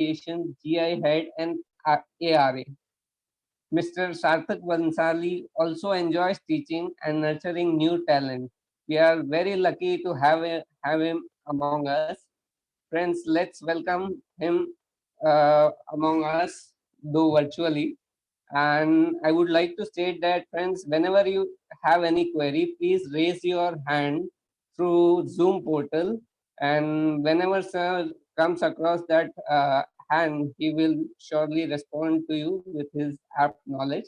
Applications GI Head and ARA. Mr. Sarthak Bansali also enjoys teaching and nurturing new talent. We are very lucky to have him among us. Friends, let's welcome him among us, though virtually. And I would like to state that, friends, whenever you have any query, please raise your hand through Zoom portal. And whenever sir comes across that hand, he will surely respond to you with his apt knowledge.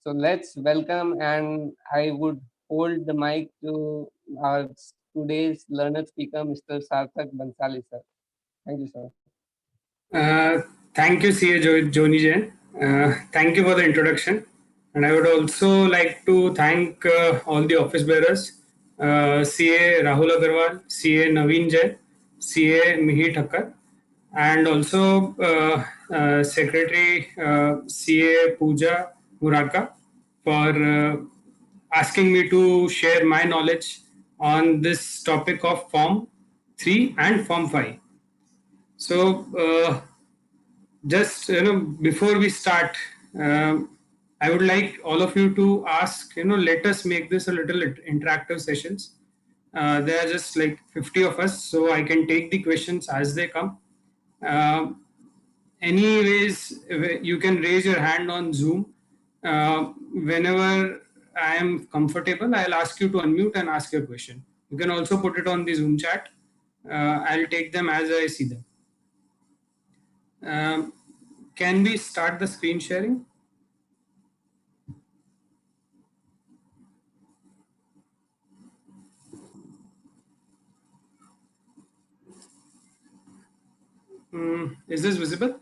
So let's welcome, and I would hold the mic to our today's learned speaker, Mr. Sarthak Bansali, sir. Thank you, sir. Uh, Thank you, CA Joni Jain. Thank you for the introduction. And I would also like to thank all the office bearers, CA Rahul Agarwal, CA Naveen Jain, CA Mihi Thakkar, and also Secretary CA Pooja Muraka for asking me to share my knowledge on this topic of Form 3 and Form 5. So, just before we start, I would like all of you to ask. Let us make this a little interactive sessions. There are just like 50 of us, so I can take the questions as they come. Anyways, you can raise your hand on Zoom. Whenever I am comfortable, I'll ask you to unmute and ask your question. You can also put it on the Zoom chat. I'll take them as I see them. Can we start the screen sharing? Is this visible?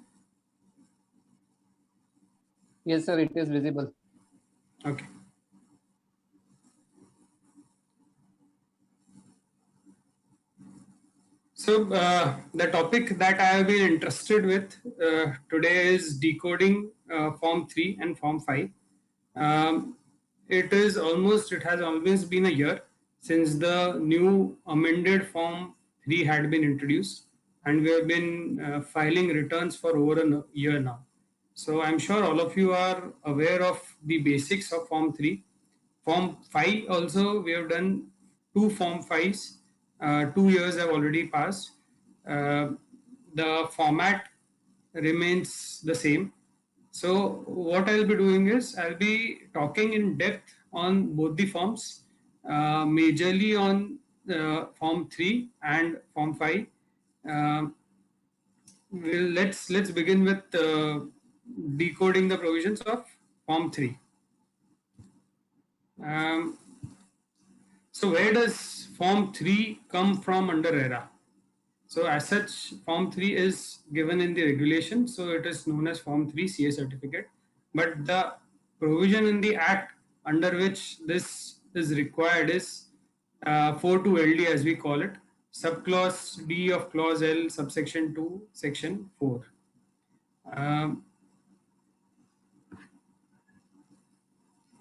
Yes, sir, it is visible. Okay. So the topic that I have been interested with today is decoding Form 3 and Form 5. It has always been a year since the new amended Form 3 had been introduced, and we have been filing returns for over a year now. So I'm sure all of you are aware of the basics of Form 3. Form 5 also, we have done two Form 5s. 2 years have already passed. The format remains the same. So what I'll be doing is I'll be talking in depth on both the forms, majorly on Form 3 and Form 5. Let's begin with decoding the provisions of Form 3. So where does Form 3 come from under RERA? So as such, Form 3 is given in the regulation, so it is known as Form 3 CA certificate. But the provision in the Act under which this is required is 42LD, as we call it, subclause D of clause L, subsection 2, section 4.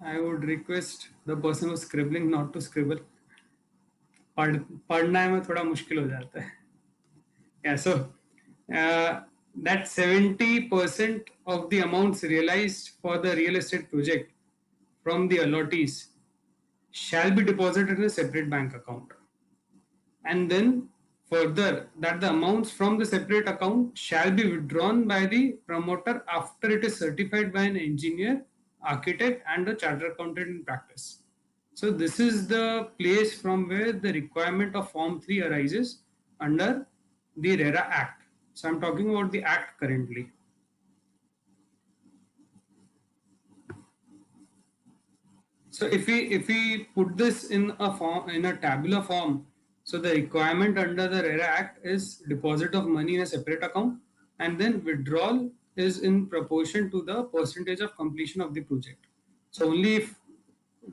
I would request the person who's scribbling not to scribble. पढ़ना में थोड़ा मुश्किल हो जाता है. Yeah, so that 70% of the amounts realized for the real estate project from the allottees shall be deposited in a separate bank account. And then further, that the amounts from the separate account shall be withdrawn by the promoter after it is certified by an engineer, architect, and a chartered accountant in practice. So this is the place from where the requirement of Form 3 arises under the RERA Act. So I'm talking about the Act currently. So if we put this in a tabular form, so the requirement under the RERA Act is deposit of money in a separate account, and then withdrawal is in proportion to the percentage of completion of the project. So only if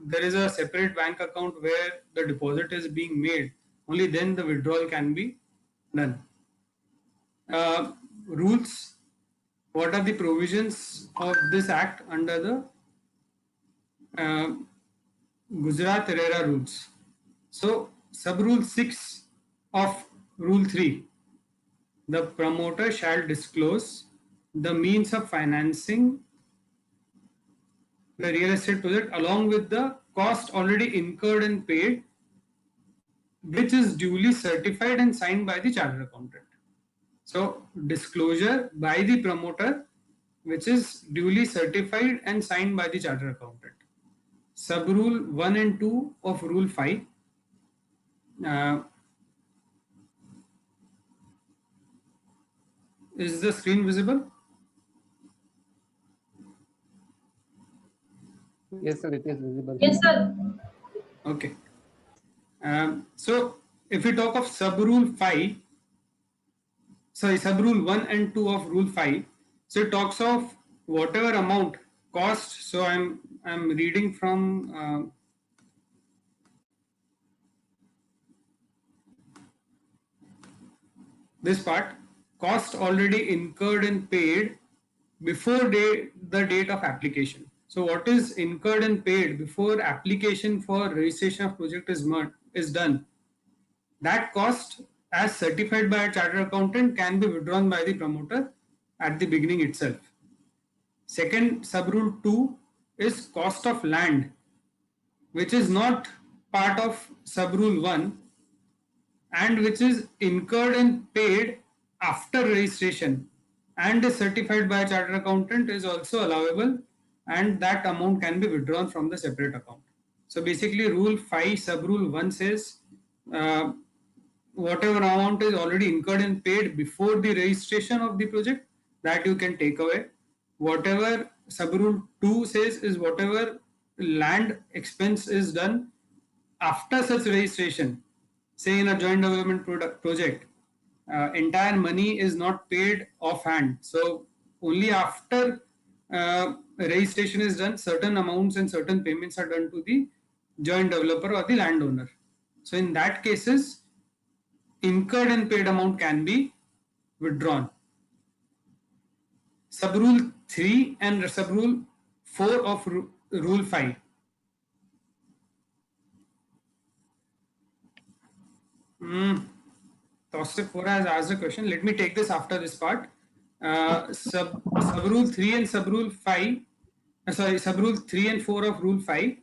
there is a separate bank account where the deposit is being made, only then the withdrawal can be done. Rules. What are the provisions of this Act under the Gujarat RERA rules? So, sub rule 6 of rule 3, the promoter shall disclose the means of financing the real estate project along with the cost already incurred and paid, which is duly certified and signed by the chartered accountant. So, disclosure by the promoter, which is duly certified and signed by the chartered accountant. Sub rule 1 and 2 of rule 5. Is the screen visible? Yes, sir, it is visible. Yes, sir. Okay. So, if we talk of sub rule 5, sorry, sub rule 1 and 2 of rule 5, so it talks of whatever amount cost. So, I'm reading from this part, cost already incurred and paid before the date of application. So what is incurred and paid before application for registration of project is done, that cost as certified by a chartered accountant can be withdrawn by the promoter at the beginning itself. Second, sub rule 2 is cost of land, which is not part of sub rule 1 and which is incurred and paid after registration and is certified by a chartered accountant is also allowable, and that amount can be withdrawn from the separate account. So basically rule 5 sub rule 1 says whatever amount is already incurred and paid before the registration of the project, that you can take away. Whatever sub rule 2 says is whatever land expense is done after such registration, say in a joint development project, entire money is not paid offhand. So only after registration is done, certain amounts and certain payments are done to the joint developer or the landowner. So in that cases, incurred and paid amount can be withdrawn. Sub rule 3 and sub rule 4 of rule 5. Tausif Vora has asked a question. Let me take this after this part. Sub rule 3 and sub rule 5, sub rule 3 and 4 of rule 5.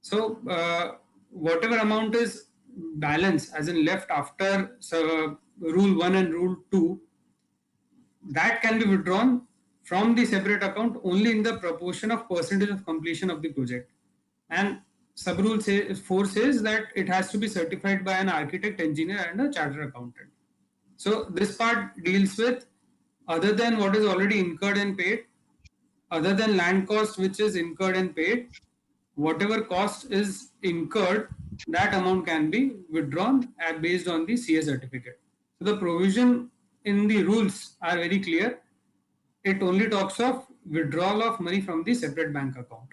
So whatever amount is balance as in left after rule 1 and rule 2, that can be withdrawn from the separate account only in the proportion of percentage of completion of the project. And sub rule 4 says that it has to be certified by an architect, engineer and a chartered accountant. So this part deals with other than what is already incurred and paid, other than land cost which is incurred and paid, whatever cost is incurred, that amount can be withdrawn based on the CA certificate. So the provision in the rules are very clear. It only talks of withdrawal of money from the separate bank account.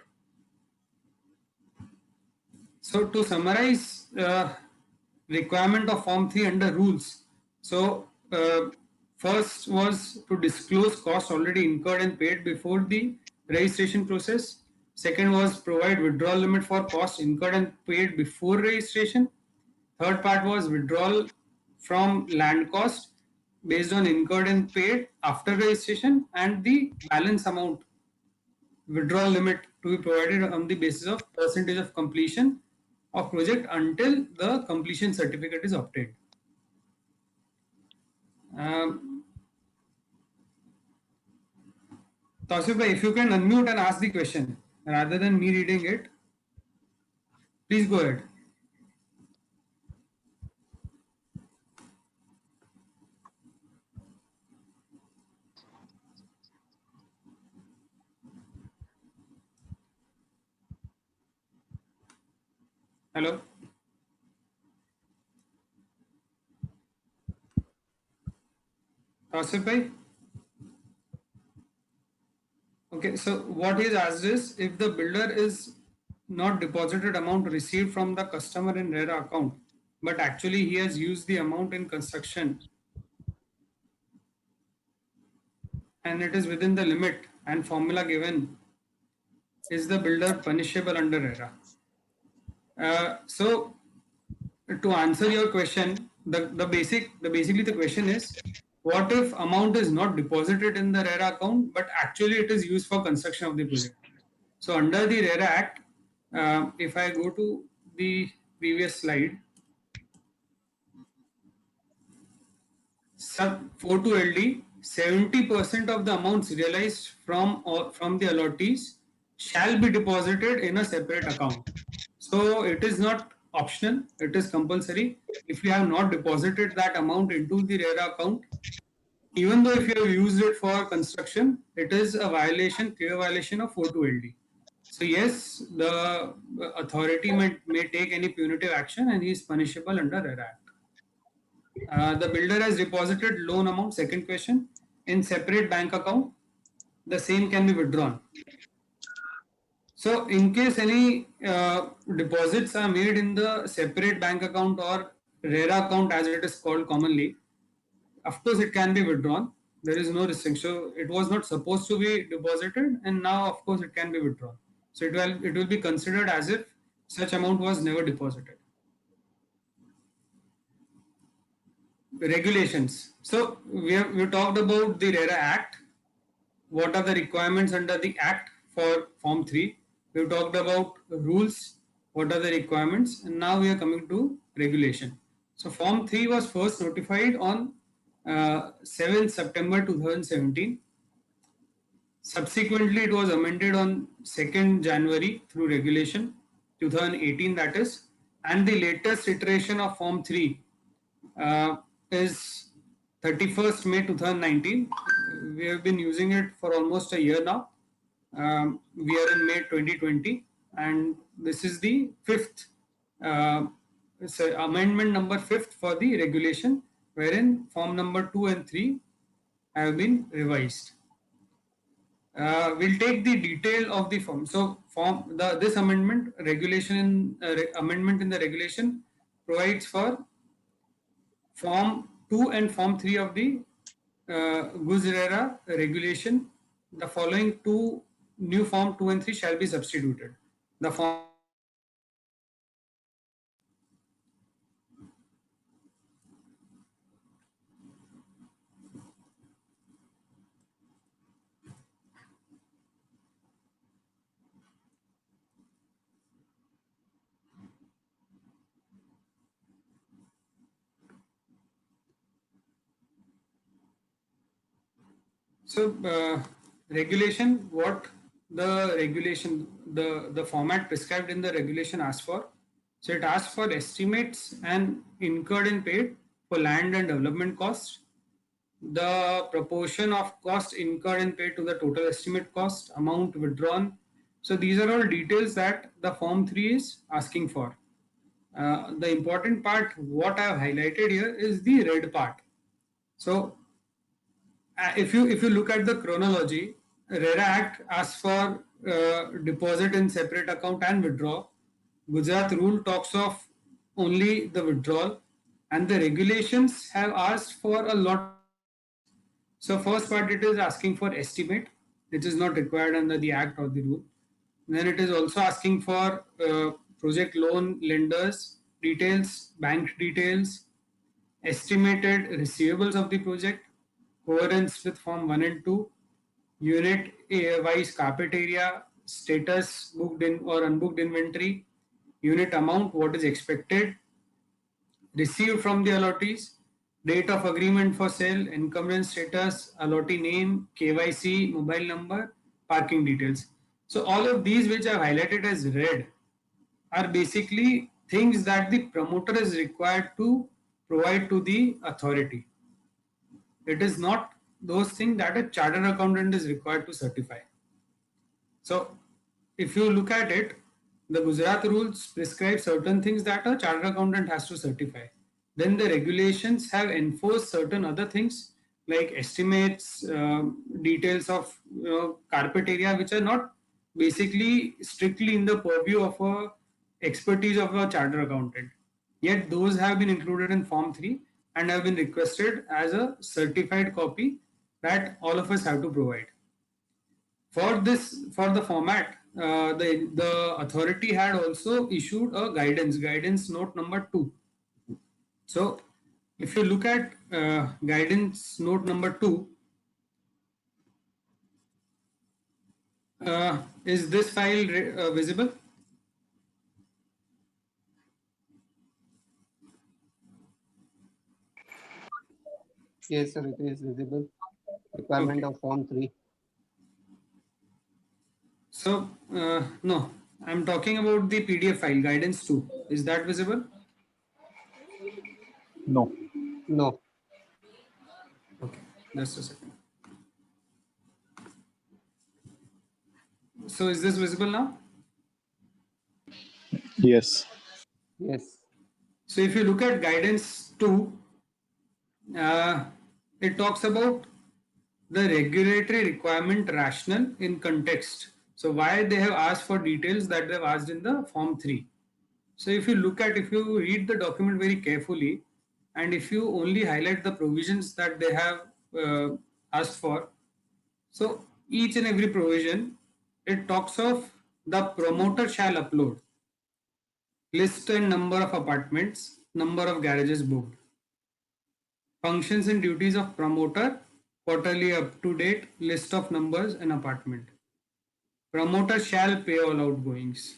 So to summarize requirement of Form 3 under rules. So first was to disclose costs already incurred and paid before the registration process. Second was provide withdrawal limit for costs incurred and paid before registration. Third part was withdrawal from land cost based on incurred and paid after registration, and the balance amount withdrawal limit to be provided on the basis of percentage of completion of project until the completion certificate is obtained. Tausif bhai, if you can unmute and ask the question rather than me reading it, please go ahead. Hello. Tausif bhai? Okay, so what he has asked is, if the builder is not deposited amount received from the customer in RERA account, but actually he has used the amount in construction and it is within the limit and formula given, is the builder punishable under RERA? So to answer your question, basically the question is, what if amount is not deposited in the RERA account, but actually it is used for construction of the project? So under the RERA Act, if I go to the previous slide, sub 42LD, 70% of the amounts realized from the allottees shall be deposited in a separate account. So it is not optional, it is compulsory. If you have not deposited that amount into the RERA account, even though if you have used it for construction, it is a violation, clear violation of 42LD. So yes, the authority may take any punitive action and he is punishable under RERA Act. The builder has deposited loan amount, second question, in separate bank account, the same can be withdrawn. So in case any deposits are made in the separate bank account or RERA account as it is called commonly, of course it can be withdrawn. There is no restriction. So it was not supposed to be deposited and now of course it can be withdrawn. So it will be considered as if such amount was never deposited. Regulations. So we talked about the RERA Act. What are the requirements under the Act for Form 3? We've talked about rules. What are the requirements? And now we are coming to regulation. So Form 3 was first notified on 7th September 2017. Subsequently, it was amended on 2nd January through regulation 2018, that is, and the latest iteration of Form 3 is 31st May 2019. We have been using it for almost a year now. We are in May 2020, and this is the fifth amendment number 5th for the regulation, wherein Form number 2 and 3 have been revised. We'll take the detail of the form. So, this amendment amendment in the regulation provides for Form 2 and Form 3 of the RERA regulation. The following two new Form 2 and 3 shall be substituted. The form So regulation, what the format prescribed in the regulation asks for. So it asks for estimates and incurred and paid for land and development costs, the proportion of cost incurred and paid to the total estimate cost, amount withdrawn. So these are all details that the Form 3 is asking for. The important part, what I have highlighted here, is the red part. So if you look at the chronology, RERA Act asks for deposit in separate account and withdraw. Gujarat rule talks of only the withdrawal, and the regulations have asked for a lot. So first part, it is asking for estimate, which is not required under the Act or the rule. Then it is also asking for project loan lenders details, bank details, estimated receivables of the project, coherence with Form 1 and 2, unit wise carpet area, status, booked in or unbooked inventory, unit amount, what is expected, received from the allottees, date of agreement for sale, encumbrance status, allottee name, KYC, mobile number, parking details. So all of these which I've highlighted as red are basically things that the promoter is required to provide to the authority. It is not those things that a chartered accountant is required to certify. So if you look at it, the Gujarat rules prescribe certain things that a chartered accountant has to certify. Then the regulations have enforced certain other things like estimates, details of carpet area, which are not basically strictly in the purview of a expertise of a chartered accountant. Yet those have been included in Form 3 and have been requested as a certified copy that all of us have to provide. For the format, the authority had also issued a guidance note number 2. So if you look at guidance note number 2, is this file visible? Yes, sir, it is visible. Requirement Okay. of Form 3. So, no, I'm talking about the PDF file, guidance 2. Is that visible? No. No. Okay, just a second. So, is this visible now? Yes. Yes. So, if you look at guidance 2, uh, it talks about the regulatory requirement rationale in context. So, why they have asked for details that they have asked in the form 3. So, if you read the document very carefully, and if you only highlight the provisions that they have asked for, so each and every provision, it talks of the promoter shall upload list and number of apartments, number of garages booked, functions and duties of promoter, quarterly up to date list of numbers and apartment. Promoter shall pay all outgoings.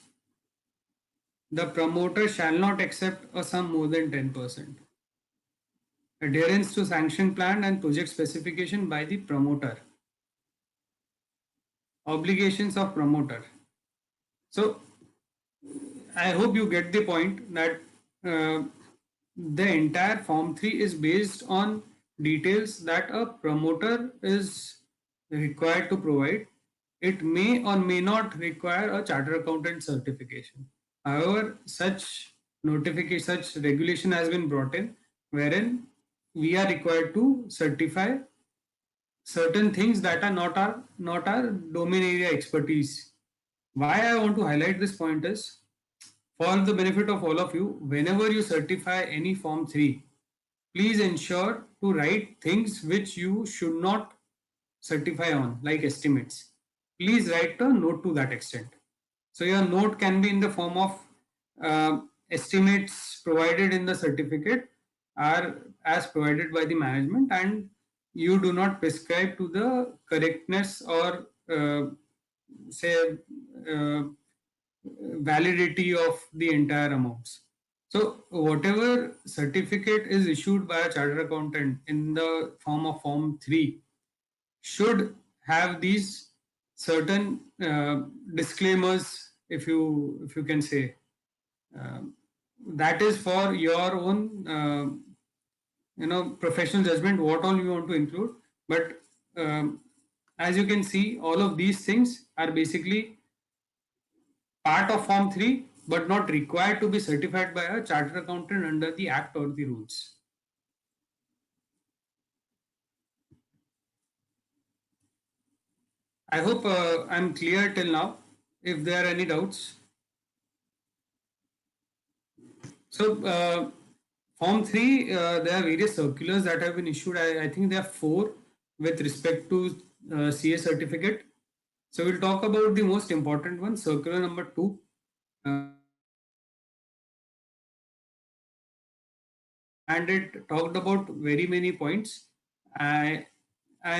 The promoter shall not accept a sum more than 10%. Adherence to sanction plan and project specification by the promoter. Obligations of promoter. So I hope you get the point that the entire Form 3 is based on details that a promoter is required to provide. It may or may not require a chartered accountant certification. However, such regulation has been brought in wherein we are required to certify certain things that are not our domain area expertise. Why I want to highlight this point is for the benefit of all of you, whenever you certify any Form 3, please ensure to write things which you should not certify on, like estimates. Please write a note to that extent. So your note can be in the form of estimates provided in the certificate are as provided by the management, and you do not prescribe to the correctness or say uh, validity of the entire amounts. So whatever certificate is issued by a chartered accountant in the form of Form 3 should have these certain disclaimers, if you can say. Um, that is for your own professional judgment what all you want to include, but as you can see, all of these things are basically part of Form 3 but not required to be certified by a chartered accountant under the act or the rules. I hope I'm clear till now. If there are any doubts. So, Form 3, there are various circulars that have been issued. I think there are 4 with respect to CA certificate. So, we'll talk about the most important one, circular number 2. And it talked about very many points. I, I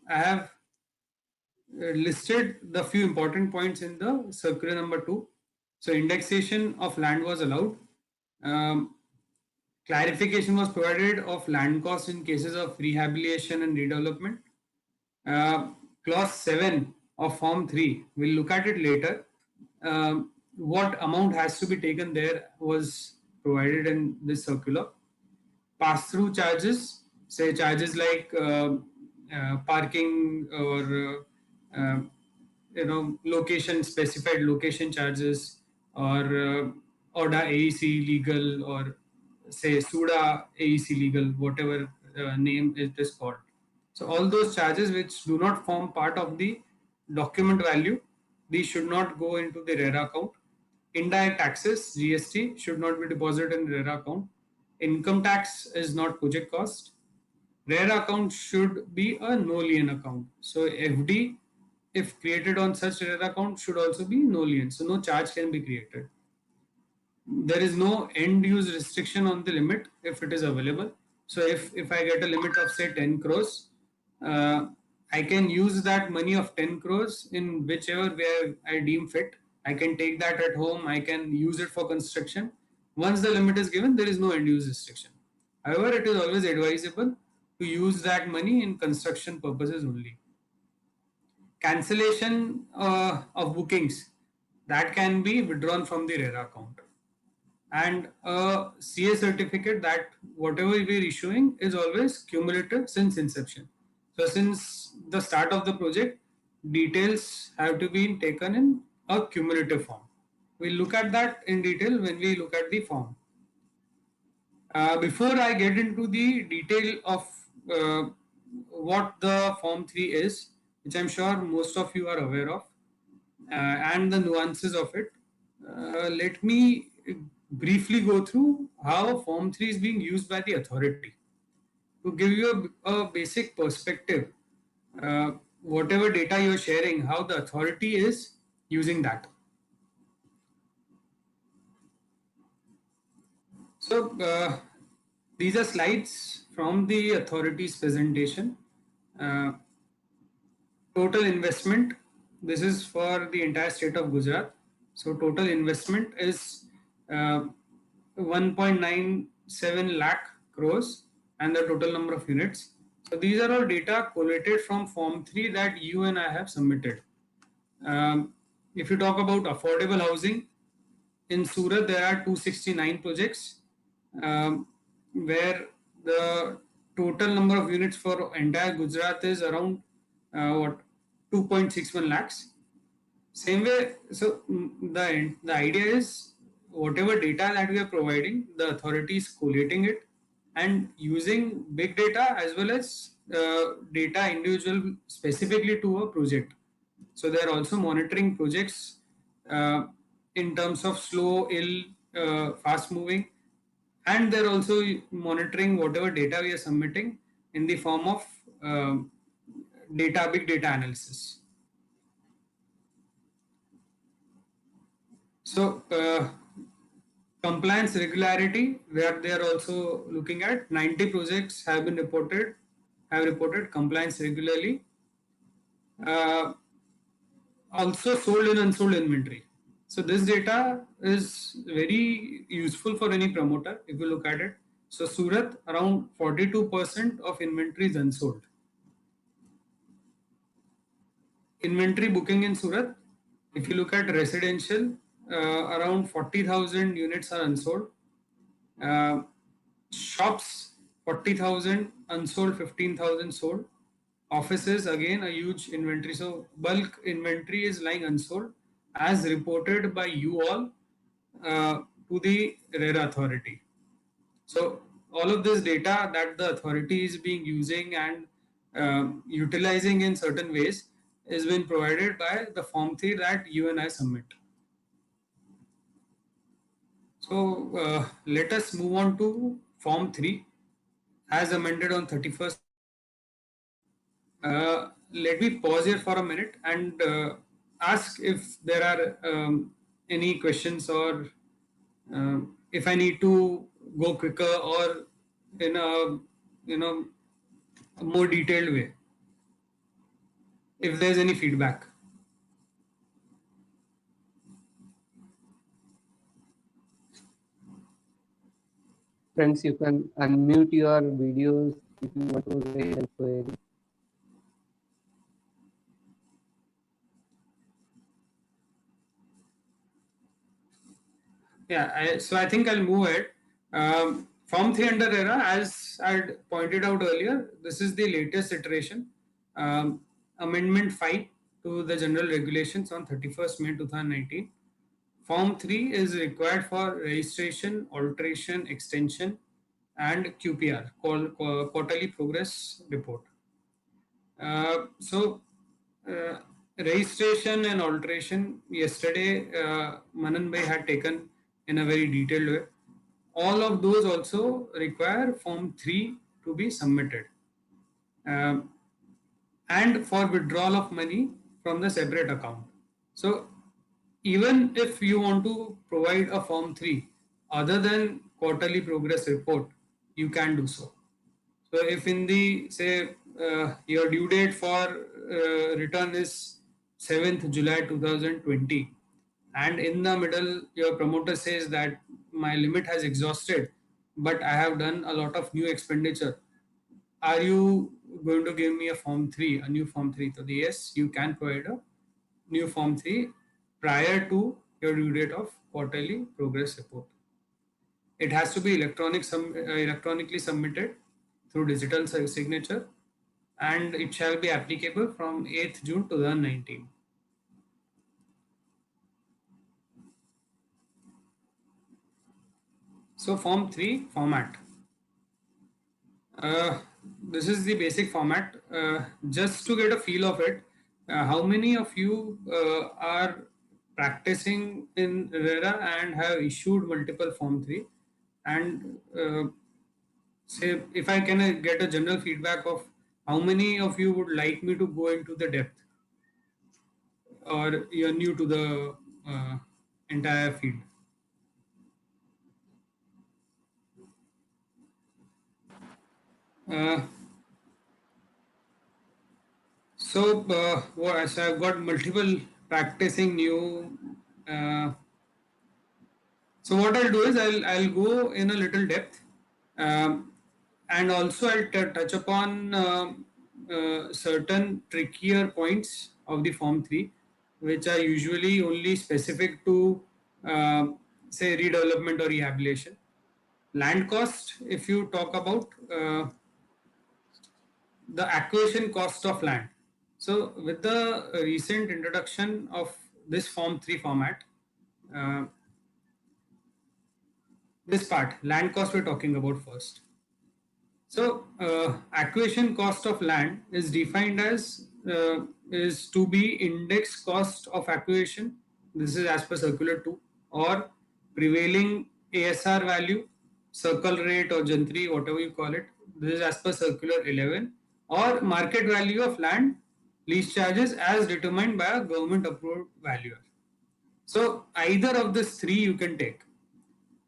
have listed the few important points in the circular number 2. So, indexation of land was allowed. Um, Clarification was provided of land costs in cases of rehabilitation and redevelopment. Clause 7 of Form 3, we'll look at it later. What amount has to be taken there was provided in this circular. Pass-through charges, say charges like parking or location specified location charges, or ODA AEC legal, or say SUDA AEC legal, whatever name it is called. So all those charges which do not form part of the document value, these should not go into the RERA account. Indirect taxes, GST, should not be deposited in RERA account. Income tax is not project cost. RERA account should be a no lien account. So FD, if created on such RERA account, should also be no lien. So no charge can be created. there is no end use restriction on the limit if it is available. So if I get a limit of say 10 crores, uh, I can use that money of 10 crores in whichever way I deem fit. I can take that at home, I can use it for construction. Once the limit is given, there is no end use restriction. However, it is always advisable to use that money in construction purposes only. Cancellation of bookings, that can be withdrawn from the RERA account, and a CA certificate, that whatever we are issuing is always cumulative since inception. So since the start of the project, details have to be taken in a cumulative form. We'll look at that in detail when we look at the form. Before I get into the detail of what the Form 3 is, which I'm sure most of you are aware of, and the nuances of it, let me briefly go through how Form 3 is being used by the authority. To give you a basic perspective, whatever data you're sharing, how the authority is using that. So, these are slides from the authority's presentation. Uh, Total investment, this is for the entire state of Gujarat. So total investment is 1.97 lakh crores, and the total number of units. So these are all data collated from Form 3 that you and I have submitted. If you talk about affordable housing, in Surat there are 269 projects, where the total number of units for entire Gujarat is around 2.61 lakhs. Same way, so the idea is whatever data that we are providing, the authority is collating it and using big data as well as data individual specifically to a project. So they are also monitoring projects uh, in terms of slow, ill, fast moving, and they're also monitoring whatever data we are submitting in the form of big data analysis. So compliance regularity, where they are also looking at 90 projects have reported compliance regularly. Also sold and unsold inventory. So this data is very useful for any promoter if you look at it. So Surat, around 42% of inventory is unsold. Inventory booking in Surat, if you look at residential, around 40,000 units are unsold. Shops, 40,000 unsold, 15,000 sold. Offices, again a huge inventory. So bulk inventory is lying unsold as reported by you all to the RERA authority. So all of this data that the authority is being using and utilizing in certain ways is being provided by the Form 3 that you and I submit. So let us move on to Form 3 as amended on 31st. Let me pause here for a minute and ask if there are any questions, or if I need to go quicker or in a more detailed way. If there's any feedback. Friends, you can unmute your videos if you want to raise a query. Yeah, so I think I'll move ahead. Form 3 under RERA, as I had pointed out earlier, this is the latest iteration. Amendment 5 to the general regulations on 31st May 2019. Form 3 is required for registration, alteration, extension, and QPR, called Quarterly Progress Report. So, registration and alteration, yesterday Manan Bhai had taken in a very detailed way. All of those also require Form 3 to be submitted. And for withdrawal of money from the separate account. So even if you want to provide a Form 3, other than quarterly progress report, you can do so. So if in the say your due date for return is 7th July 2020, and in the middle your promoter says that my limit has exhausted, but I have done a lot of new expenditure, are you going to give me a form 3, a new form 3? So the yes, you can provide a new form 3 prior to your due date of quarterly progress report. It has to be electronically submitted through digital signature, and it shall be applicable from 8th June 2019. So form 3 format. Uh, this is the basic format. Just to get a feel of it, how many of you are practicing in RERA and have issued multiple form 3? And say, if I can get a general feedback of how many of you would like me to go into the depth, or you're new to the entire field? Uh, so I've got multiple practicing new. Uh, so what I'll do is I'll go in a little depth, um, and also I'll touch upon certain trickier points of the Form 3, which are usually only specific to say redevelopment or rehabilitation. Land cost, if you talk about the acquisition cost of land. So with the recent introduction of this Form 3 format, uh, this part, land cost we're talking about first. So acquisition cost of land is defined as is to be index cost of acquisition. This is as per circular 2, or prevailing ASR value, circle rate or gentry, whatever you call it. This is as per circular 11, or market value of land lease charges as determined by a government approved valuer. So either of these three you can take.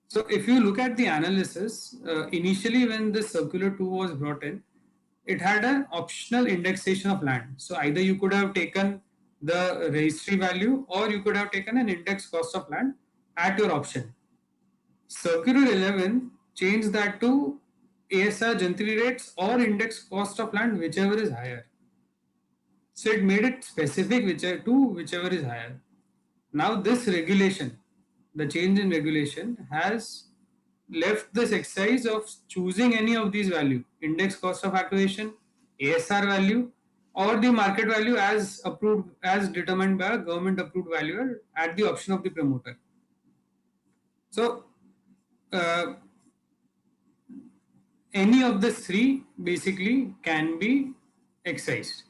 So if you look at the analysis, initially when this circular 2 was brought in, it had an optional indexation of land. So either you could have taken the registry value, or you could have taken an index cost of land at your option. Circular 11 changed that to ASR gentry rates or index cost of land, whichever is higher. So it made it specific whichever is higher. Now this regulation, the change in regulation has left this exercise of choosing any of these value, index cost of acquisition, ASR value, or the market value as approved, as determined by a government approved valuer at the option of the promoter. So uh, any of the three basically can be excised.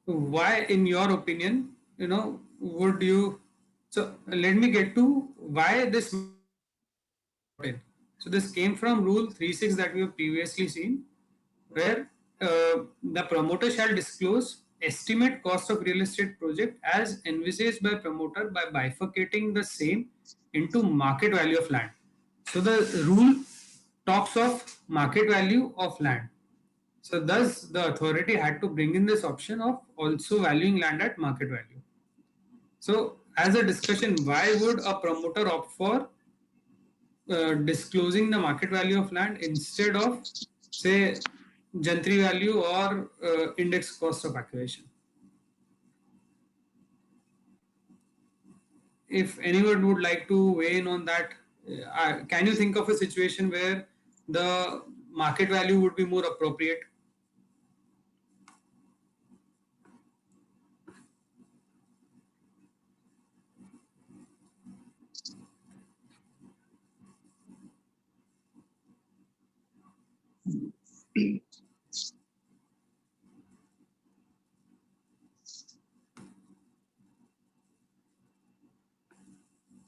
Why, in your opinion, would you? So let me get to why this brought in. So this came from Rule 36 that we have previously seen, where the promoter shall disclose estimate cost of real estate project as envisaged by promoter by bifurcating the same into market value of land. So the rule talks of market value of land. So thus the authority had to bring in this option of also valuing land at market value. So as a discussion, why would a promoter opt for disclosing the market value of land instead of, say, gentry value or index cost of acquisition? If anyone would like to weigh in on that, can you think of a situation where the market value would be more appropriate?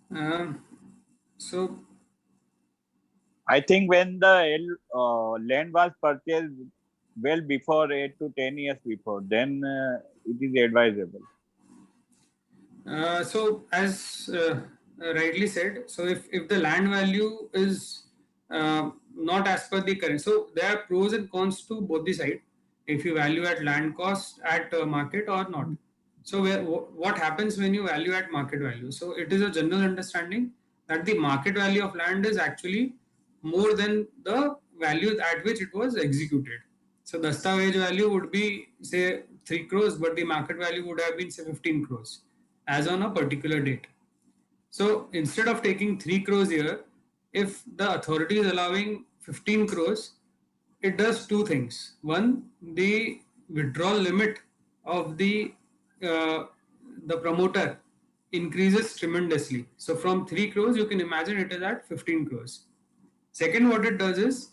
Um, so I think when the land was purchased well before 8 to 10 years before, then it is advisable. So as rightly said. So if the land value is not as per the current, so there are pros and cons to both the side. If you value at land cost at market or not. So what happens when you value at market value? So it is a general understanding that the market value of land is actually more than the value at which it was executed. So the dastavej value would be say 3 crores, but the market value would have been say 15 crores as on a particular date. So instead of taking 3 crores here, if the authority is allowing 15 crores, it does two things. One, the withdrawal limit of uh, the promoter increases tremendously. So from 3 crores, you can imagine it is at 15 crores. Second, what it does is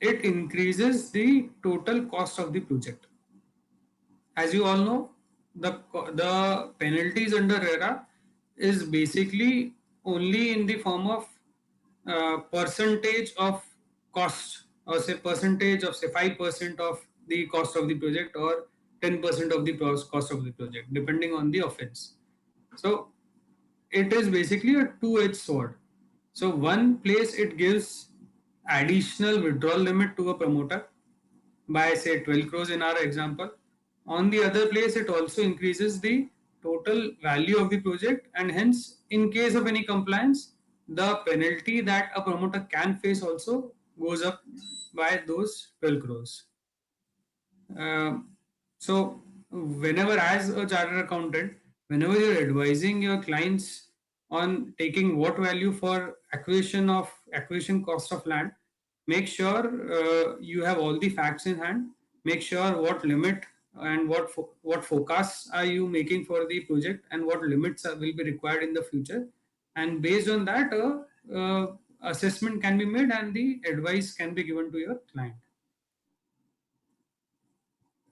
it increases the total cost of the project. As you all know, the penalties under RERA is basically only in the form of percentage of cost, or say percentage of say 5% of the cost of the project, or 10% of the cost of the project, depending on the offense. So it is basically a two-edged sword. So one place it gives additional withdrawal limit to a promoter by say 12 crores in our example. On the other place, it also increases the total value of the project, and hence in case of any compliance, the penalty that a promoter can face also goes up by those 12 crores. Um, so whenever, as a chartered accountant, whenever you're advising your clients on taking what value for acquisition cost of land, make sure you have all the facts in hand. Make sure what limit and what forecasts are you making for the project, and what limits will be required in the future, and based on that assessment can be made and the advice can be given to your client.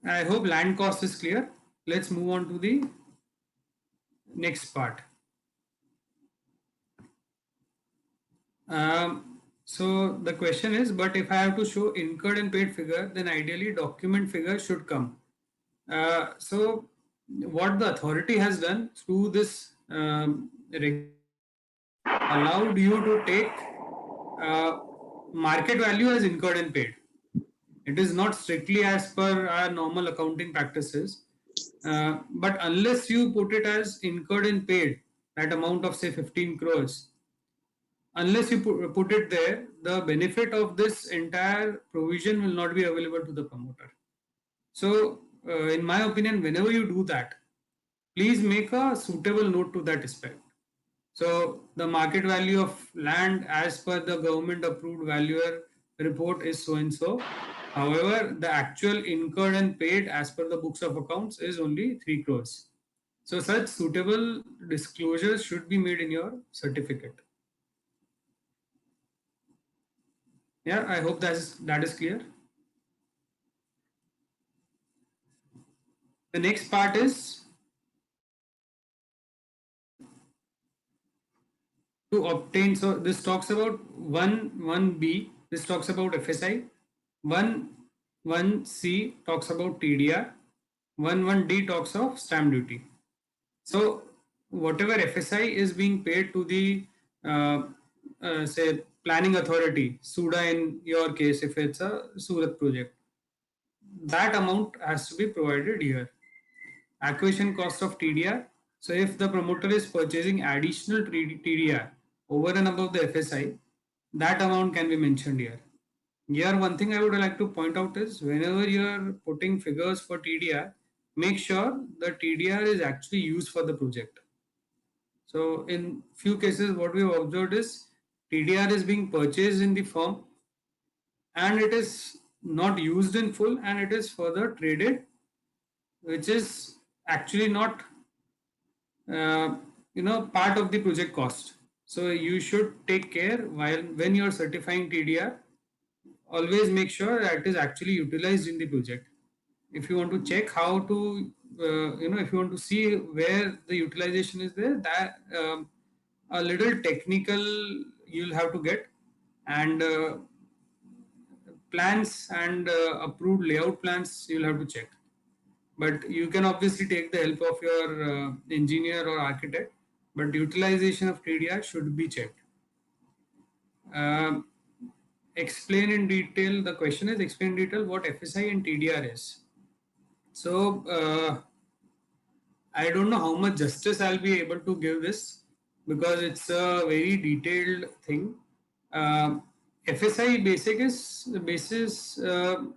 I hope land cost is clear. Let's move on to the next part. So the question is, but if I have to show incurred and paid figure, then ideally document figure should come. So what the authority has done through this regulation is allowed you to take uh, market value as incurred and paid. It is not strictly as per our normal accounting practices, but unless you put it as incurred and paid, that amount of say 15 crores, unless you put it there, the benefit of this entire provision will not be available to the promoter. So, in my opinion, whenever you do that, please make a suitable note to that respect. So the market value of land as per the government approved valuer report is so and so. However, the actual incurred and paid as per the books of accounts is only 3 crores. So such suitable disclosures should be made in your certificate. Yeah, I hope that is clear. The next part is to obtain. So this talks about 1(1)(b). This talks about FSI. 1(1)(c) talks about TDR. 1(1)(d) talks of stamp duty. So whatever FSI is being paid to the say planning authority, SUDA in your case, if it's a Surat project, that amount has to be provided here. Acquisition cost of TDR. So if the promoter is purchasing additional TDR over and above the FSI, that amount can be mentioned here. Here, one thing I would like to point out is whenever you are putting figures for TDR, make sure the TDR is actually used for the project. So in few cases, what we have observed is TDR is being purchased in the firm and it is not used in full, and it is further traded, which is actually not part of the project cost. So you should take care while when you are certifying TDR, always make sure that it is actually utilized in the project. If you want to check how to if you want to see where the utilization is there, that a little technical you'll have to get, and plans and approved layout plans you'll have to check. But you can obviously take the help of your engineer or architect but utilization of TDR should be checked. Um, Explain in detail. The question is explain in detail what FSI and TDR is. So I don't know how much justice I'll be able to give this because it's a very detailed thing. Um FSI basic is the basis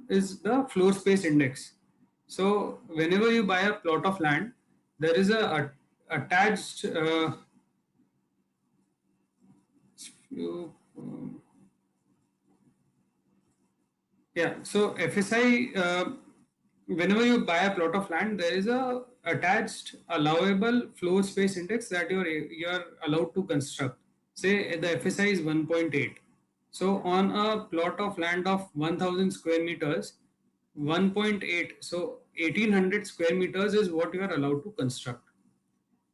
is the floor space index. So whenever you buy a plot of land, there is a attached few, yeah. So FSI, whenever you buy a plot of land, there is a attached allowable floor space index that you're allowed to construct. Say the FSI is 1.8. So on a plot of land of 1000 square meters, 1.8, so 1800 square meters is what you are allowed to construct.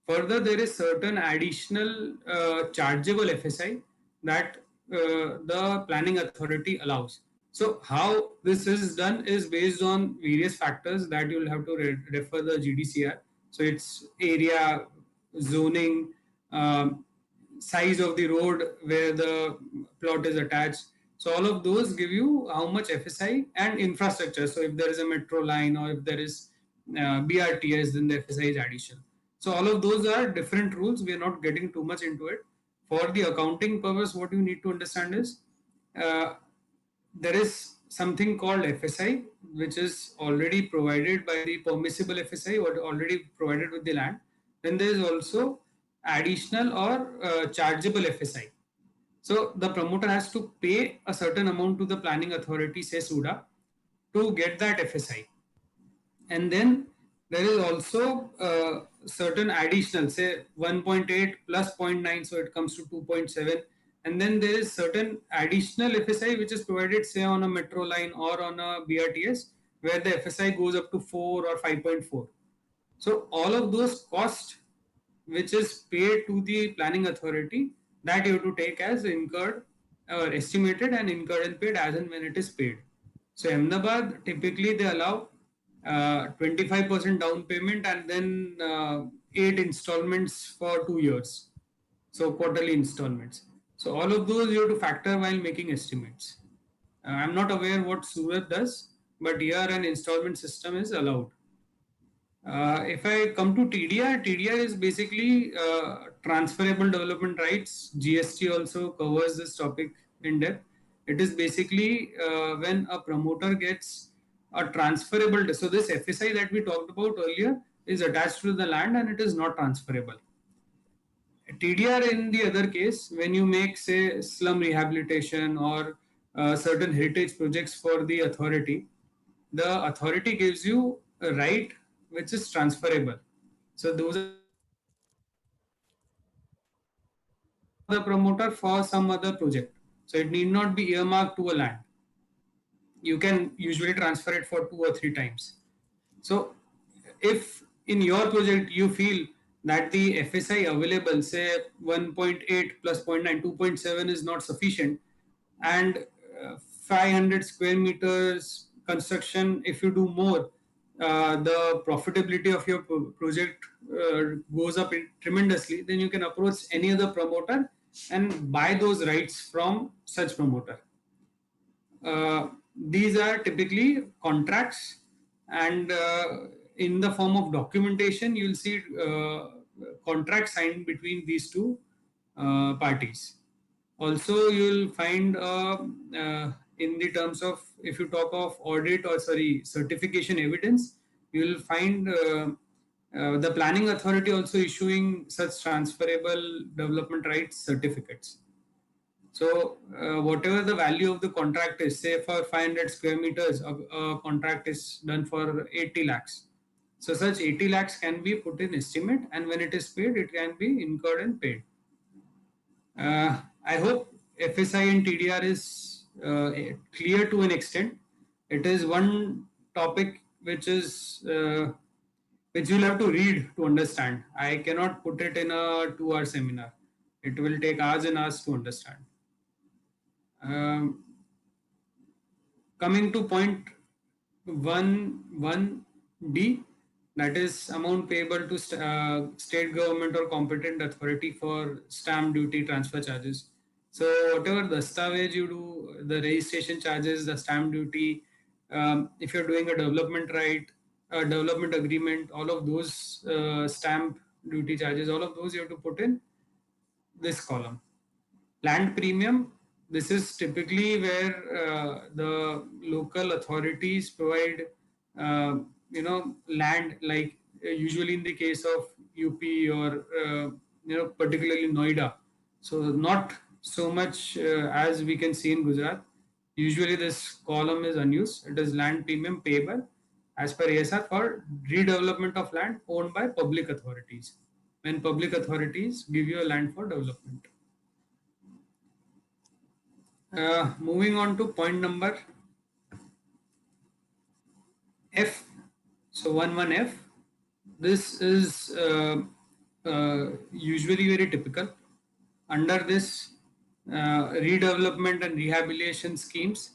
Further, there is certain additional chargeable FSI that the planning authority allows. So how this is done is based on various factors that you will have to refer the GDCR. So it's area, zoning, um, size of the road where the plot is attached. So all of those give you how much FSI and infrastructure. So if there is a metro line or if there is BRTS, then the FSI is additional. So all of those are different rules. We are not getting too much into it. For the accounting purpose, what you need to understand is uh, there is something called FSI, which is already provided by the permissible FSI or already provided with the land. Then there is also additional or chargeable FSI. So the promoter has to pay a certain amount to the planning authority, say SUDA, to get that FSI. And then there is also certain additional, say 1.8 plus 0.9, so it comes to 2.7. And then there is certain additional FSI which is provided, say on a metro line or on a BRTS, where the FSI goes up to 4 or 5.4. So all of those costs which is paid to the planning authority, that you have to take as incurred or estimated and incurred and paid as and when it is paid. So Ahmedabad, typically they allow 25% down payment and then 8 installments for 2 years. So quarterly installments. So all of those you have to factor while making estimates. I'm not aware what Surat does, but here an installment system is allowed. If I come to TDR, TDR is basically transferable development rights. GST also covers this topic in depth. It is basically when a promoter gets a transferable. So this FSI that we talked about earlier is attached to the land and it is not transferable. TDR in the other case, when you make say slum rehabilitation or certain heritage projects for the authority gives you a right which is transferable. So those are the rights which can be transferred for the promoter for some other project. So it need not be earmarked to a land. You can usually transfer it for 2 or 3 times. So if in your project you feel that the FSI available, say 1.8 plus 0.9, 2.7 is not sufficient, and 500 square meters construction, if you do more, the profitability of your project goes up tremendously, then you can approach any other promoter and buy those rights from such promoter. These are typically contracts, and in the form of documentation you'll see contracts signed between these two parties. Also you'll find in the terms of, if you talk of audit or sorry certification evidence, you'll find the planning authority also issuing such transferable development rights certificates. So whatever the value of the contract is, say for 500 square meters, a contract is done for 80 lakhs. So such 80 lakhs can be put in estimate, and when it is paid, it can be incurred and paid. I hope FSI and TDR is clear to an extent. It is one topic which is which you'll have to read to understand. I cannot put it in a 2-hour seminar. It will take hours and hours to understand. Um, Coming to point 1.1b, that is amount payable to state government or competent authority for stamp duty transfer charges. So whatever dastavej you do, the registration charges, the stamp duty, if you're doing a development right, a development agreement, all of those stamp duty charges, all of those you have to put in this column. Land premium, this is typically where the local authorities provide, land, like usually in the case of UP or, particularly Noida. So not so much as we can see in Gujarat. Usually this column is unused. It is land premium payable as per ASR for redevelopment of land owned by public authorities. When public authorities give you a land for development. Moving on to point number F. So 11F. This is usually very typical. Under this redevelopment and rehabilitation schemes,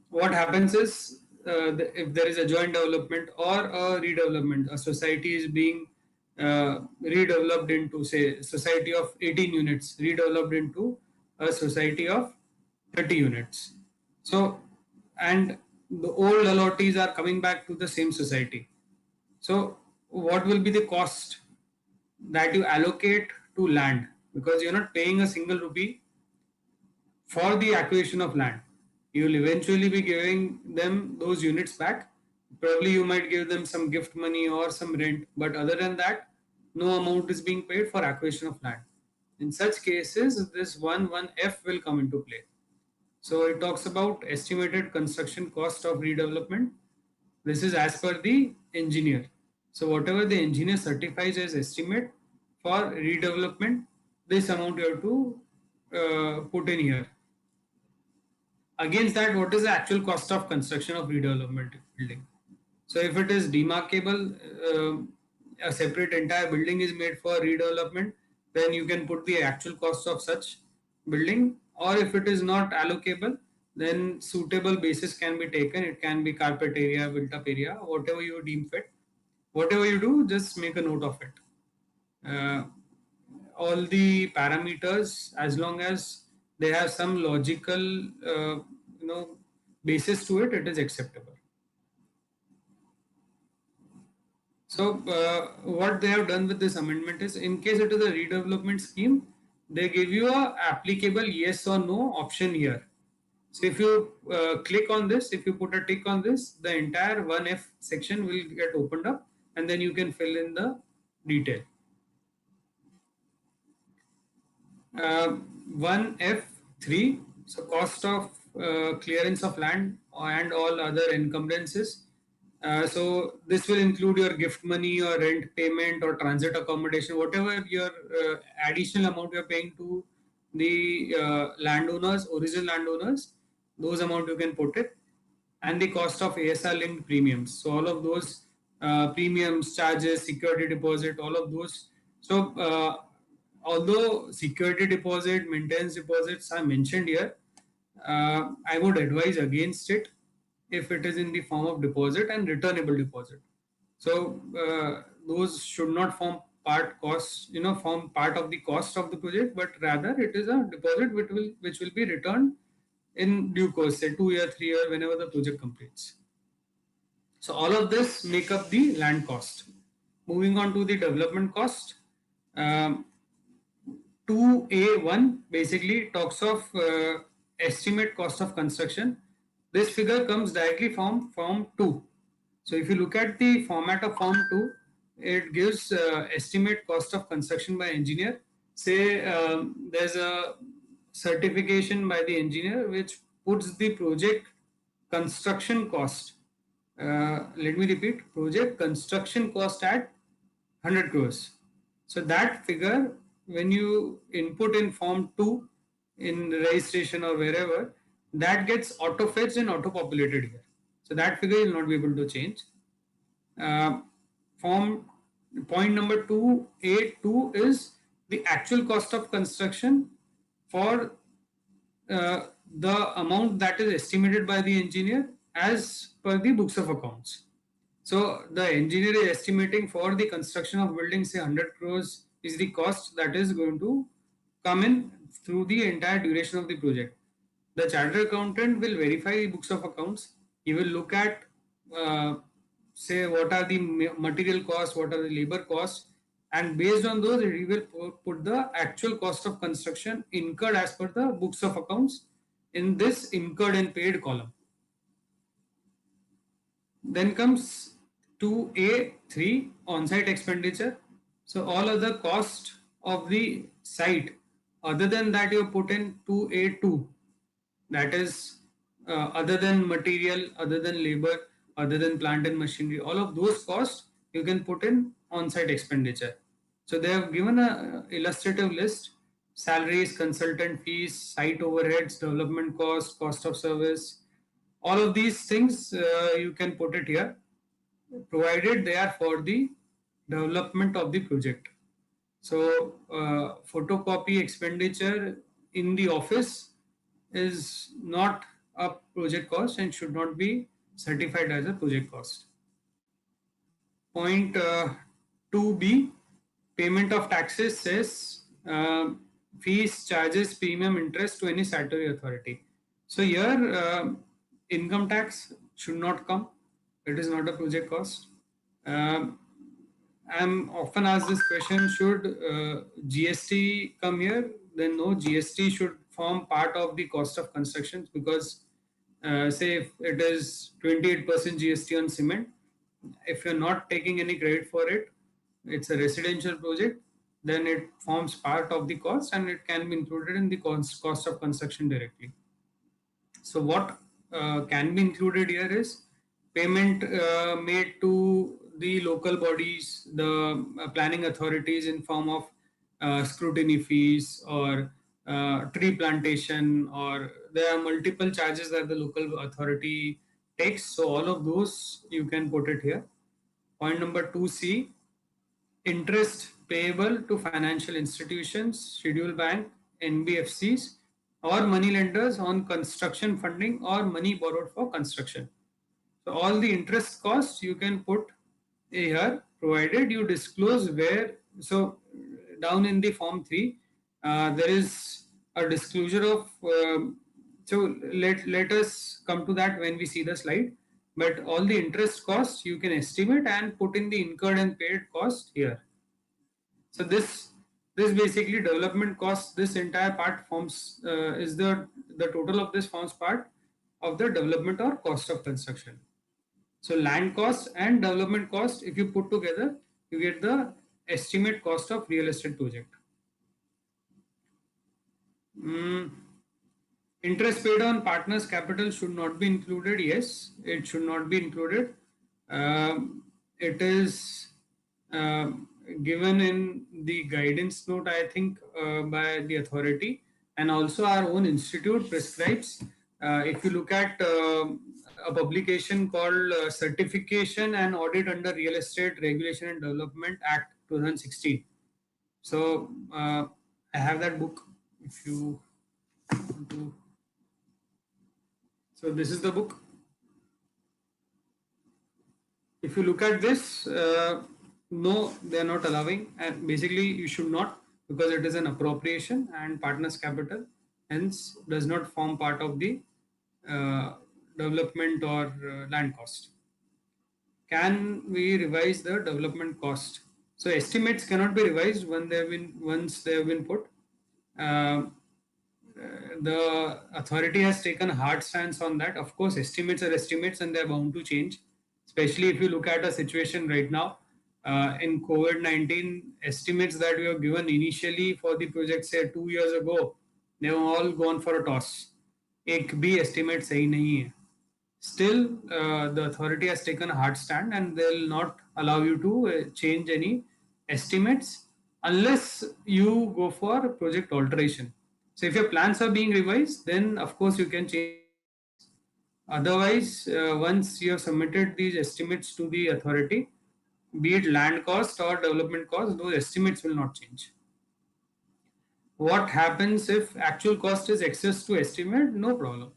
what happens is if there is a joint development or a redevelopment, a society is being redeveloped into, say, society of 18 units, redeveloped into a society of 30 units. So, and the old allottees are coming back to the same society. So, what will be the cost that you allocate to land? Because you're not paying a single rupee for the acquisition of land. You will eventually be giving them those units back. Probably you might give them some gift money or some rent, but other than that, no amount is being paid for acquisition of land. In such cases, this 11F will come into play. So it talks about estimated construction cost of redevelopment. This is as per the engineer. So whatever the engineer certifies as estimate for redevelopment, this amount you have to put in here. Against that, what is the actual cost of construction of redevelopment building? So if it is demarcable, a separate entire building is made for redevelopment, then you can put the actual cost of such building. Or if it is not allocable, then suitable basis can be taken. It can be carpet area, built up area, whatever you deem fit. Whatever you do, just make a note of it. All the parameters, as long as they have some logical basis to it, it is acceptable. So what they have done with this amendment is, in case it is a redevelopment scheme, they give you a applicable yes or no option here. So if you click on this, if you put a tick on this, the entire 1F section will get opened up, and then you can fill in the detail. 1F3, so cost of clearance of land and all other encumbrances. So this will include your gift money or rent payment or transit accommodation, whatever your additional amount you're paying to the landowners, original landowners, those amount you can put it, and the cost of ASR linked premiums. So all of those premiums, charges, security deposit, all of those. So although security deposit, maintenance deposits are mentioned here, I would advise against it if it is in the form of deposit and returnable deposit. So those should not form part of the cost of the project, but rather it is a deposit which will be returned in due course, say 2 year, 3 year, whenever the project completes. So all of this make up the land cost. Moving on to the development cost. 2A1 basically talks of estimate cost of construction. This figure comes directly from Form 2. So if you look at the format of Form 2, it gives estimate cost of construction by engineer. Say there's a certification by the engineer which puts the project construction cost. Let me repeat, project construction cost at 100 crores. So that figure, when you input in Form 2 in registration or wherever, that gets auto fetched and auto populated here. So that figure will not be able to change. Form point number 2A2 is the actual cost of construction for the amount that is estimated by the engineer as per the books of accounts. So the engineer is estimating for the construction of building, say 100 crores is the cost that is going to come in through the entire duration of the project. The chartered accountant will verify the books of accounts. He will look at, say, what are the material costs, what are the labor costs, and based on those, he will put the actual cost of construction incurred as per the books of accounts in this incurred and paid column. Then comes 2A3 on-site expenditure. So all other cost of the site other than that you put in 2A2, that is other than material, other than labor, other than plant and machinery, all of those costs you can put in on-site expenditure. So they have given a illustrative list: salaries, consultant fees, site overheads, development cost, cost of service. All of these things you can put it here, provided they are for the development of the project. So photocopy expenditure in the office is not a project cost and should not be certified as a project cost. Point 2b, payment of taxes says fees, charges, premium, interest to any statutory authority. So here income tax should not come. It is not a project cost. I'm often asked this question: should GST come here? Then no, GST should form part of the cost of construction, because say if it is 28% GST on cement, if you're not taking any credit for it, it's a residential project, then it forms part of the cost and it can be included in the cost of construction directly. So what can be included here is payment made to the local bodies, the planning authorities, in form of scrutiny fees or tree plantation, or there are multiple charges that the local authority takes. So all of those you can put it here. Point number 2C, interest payable to financial institutions, schedule bank, NBFCs, or money lenders on construction funding or money borrowed for construction. So all the interest costs you can put here, provided you disclose where. So down in the form 3, there is a disclosure of. So let us come to that when we see the slide. But all the interest costs you can estimate and put in the incurred and paid cost here. So this basically development cost. This entire part forms is the total of this forms part of the development or cost of construction. So land cost and development cost, if you put together, you get the estimate cost of real estate project. Interest paid on partners' capital should not be included. Yes, it should not be included. It is given in the guidance note, I think, by the authority, and also our own institute prescribes. If you look at a publication called Certification and Audit under Real Estate Regulation and Development Act 2016. So I have that book if you want to. So this is the book. If you look at this, no, they are not allowing, and basically you should not, because it is an appropriation and partners capital, hence does not form part of the development or land cost. Can we revise the development cost? So estimates cannot be revised when they have been once they have been put. The authority has taken a hard stance on that. Of course, estimates are estimates and they are bound to change, especially if you look at a situation right now. In COVID-19, estimates that we were given initially for the project, say 2 years ago, they were all gone for a toss. एक भी estimate सही नहीं है. Still, the authority has taken a hard stand and they will not allow you to change any estimates unless you go for project alteration. So if your plans are being revised, then of course you can change estimates. Otherwise, once you have submitted these estimates to the authority, be it land cost or development cost, those estimates will not change. What happens if actual cost is excess to estimate? No problem.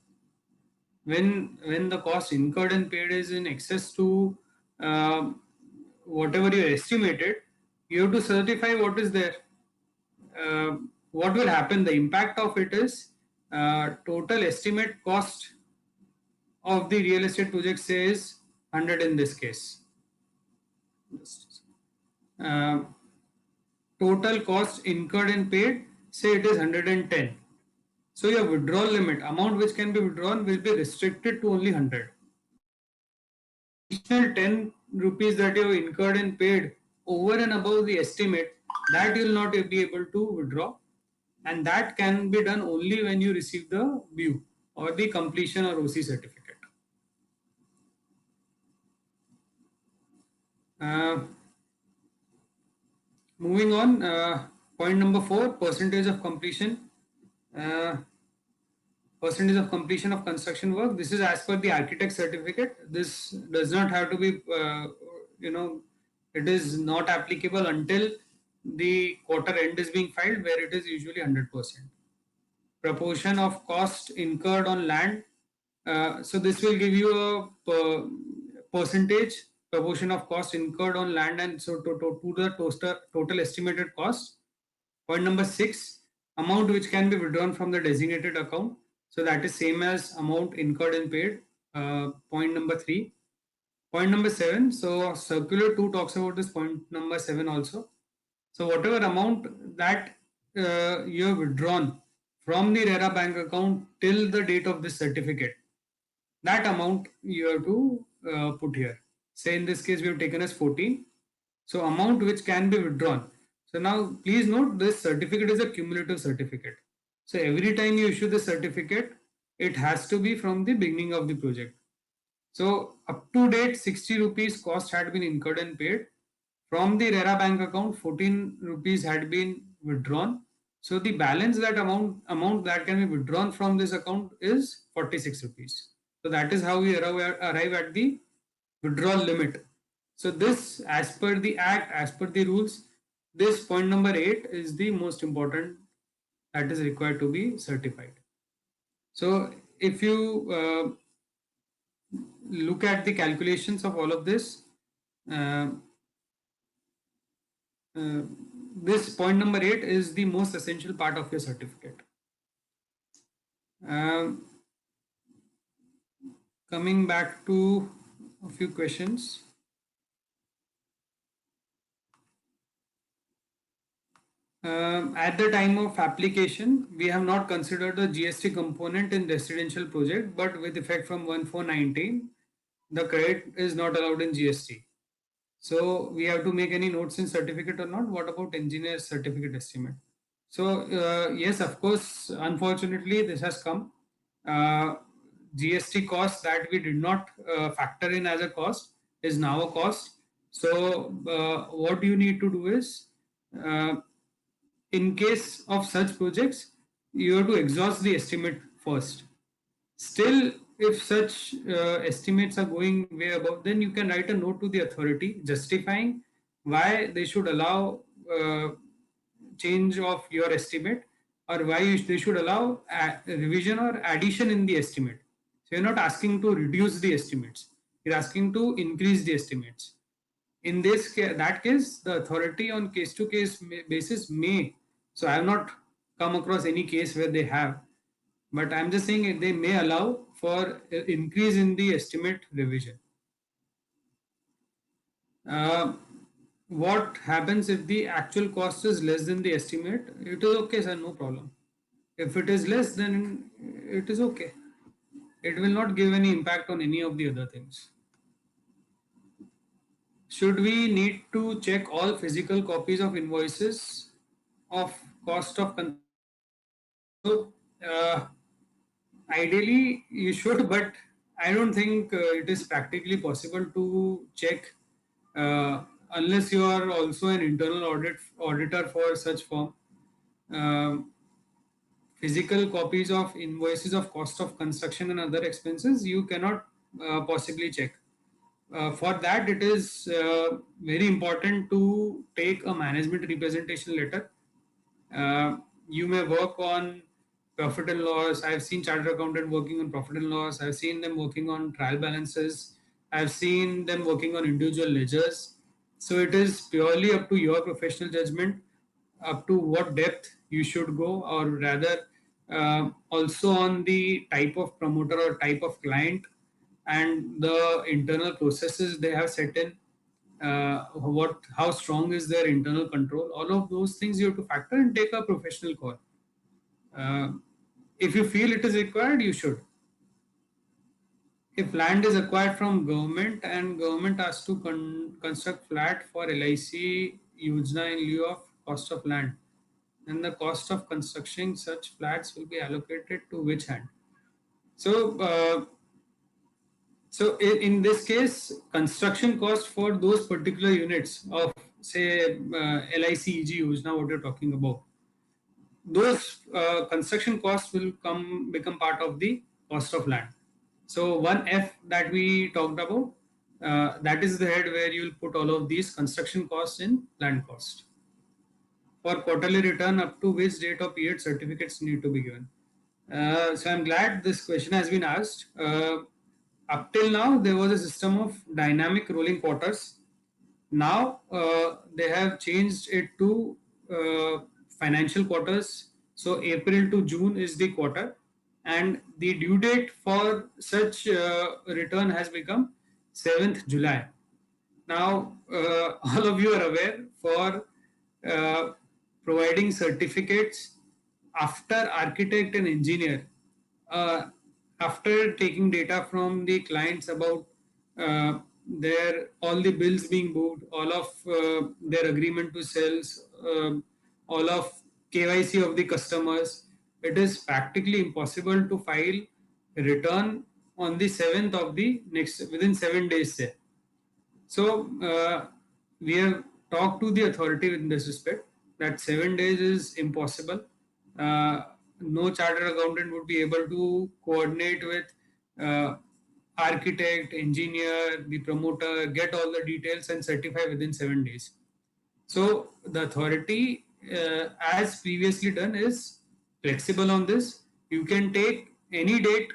When the cost incurred and paid is in excess to whatever you estimated, you have to certify what is there. What will happen? The impact of it is total estimate cost of the real estate project says 100 in this case. Uh, Total cost incurred and paid, say it is 110. So your withdrawal limit, amount which can be withdrawn, will be restricted to only 100. Additional 10 rupees that you have incurred and paid over and above the estimate, that you will not be able to withdraw, and that can be done only when you receive the view or the completion or OC certificate. Moving on, point number 4, percentage of completion. Percentage of completion of construction work. This is as per the architect certificate. This does not have to be, it is not applicable until the quarter end is being filed, where it is usually 100%. Proportion of cost incurred on land. So this will give you a percentage proportion of cost incurred on land, and so to the total estimated cost. Point number 6, amount which can be withdrawn from the designated account. So that is same as amount incurred and paid. Point number 3. Point number 7. So circular 2 talks about this point number 7 also. So whatever amount that you have withdrawn from the RERA bank account till the date of this certificate, that amount you have to put here. Say in this case we have taken as 14. So amount which can be withdrawn. So now please note, this certificate is a cumulative certificate. So every time you issue the certificate, it has to be from the beginning of the project. So up to date 60 rupees cost had been incurred and paid. From the RERA bank account 14 rupees had been withdrawn. So the balance, that amount that can be withdrawn from this account is 46 rupees. So that is how we arrive at the withdrawal limit. So this, as per the act, as per the rules, this point number 8 is the most important, that is required to be certified. So if you look at the calculations of all of this, this point number 8 is the most essential part of your certificate. Coming back to a few questions. At the time of application, we have not considered the GST component in residential project, but with effect from 1/4/19, the credit is not allowed in GST. So we have to make any notes in certificate or not? What about engineer's certificate estimate? So yes, of course, unfortunately, this has come. GST cost that we did not factor in as a cost is now a cost. So what you need to do is, in case of such projects, you have to exhaust the estimate first. Still, if such estimates are going way above, then you can write a note to the authority justifying why they should allow change of your estimate, or why they should allow revision or addition in the estimate. So you're not asking to reduce the estimates, you're asking to increase the estimates. In this case, that case, the authority on case to case basis may, so I have not come across any case where they have, but I'm just saying they may allow for increase in the estimate revision. What happens if the actual cost is less than the estimate? It is okay, sir, no problem. If it is less, then it is okay. It will not give any impact on any of the other things. Should we need to check all physical copies of invoices of cost of construction? So, ideally you should, but I don't think it is practically possible to check unless you are also an internal auditor for such firm. Physical copies of invoices of cost of construction and other expenses you cannot possibly check. For that, it is very important to take a management representation letter. You may work on profit and loss. I've seen chartered accountant working on profit and loss. I've seen them working on trial balances. I've seen them working on individual ledgers. So it is purely up to your professional judgment, up to what depth you should go, or rather, also on the type of promoter or type of client and the internal processes they have set in. How strong is their internal control? All of those things you have to factor and take a professional call. Uh, if you feel it is required, you should. If land is acquired from government and government has to construct flat for LIC Yojana in lieu of cost of land, then the cost of constructing such flats will be allocated to which hand? So, in this case, construction cost for those particular units of say LIC EG Yojana, what you're talking about, those construction costs will become part of the cost of land. So 1F that we talked about, that is the head where you will put all of these construction costs in land cost. For quarterly return, up to which date or period certificates need to be given? So I'm glad this question has been asked. Up till now, there was a system of dynamic rolling quarters. Now they have changed it to financial quarters. So April to June is the quarter, and the due date for such return has become 7th July. Now all of you are aware, for uh, providing certificates after architect and engineer, uh, after taking data from the clients about their all the bills being booked, all of their agreement to sales, all of KYC of the customers, it is practically impossible to file a return on the 7th of the next within 7 days. Say. So we have talked to the authority in this respect that 7 days is impossible. No chartered accountant would be able to coordinate with uh, architect, engineer, the promoter, get all the details and certify within 7 days. So the authority, as previously done, is flexible on this. You can take any date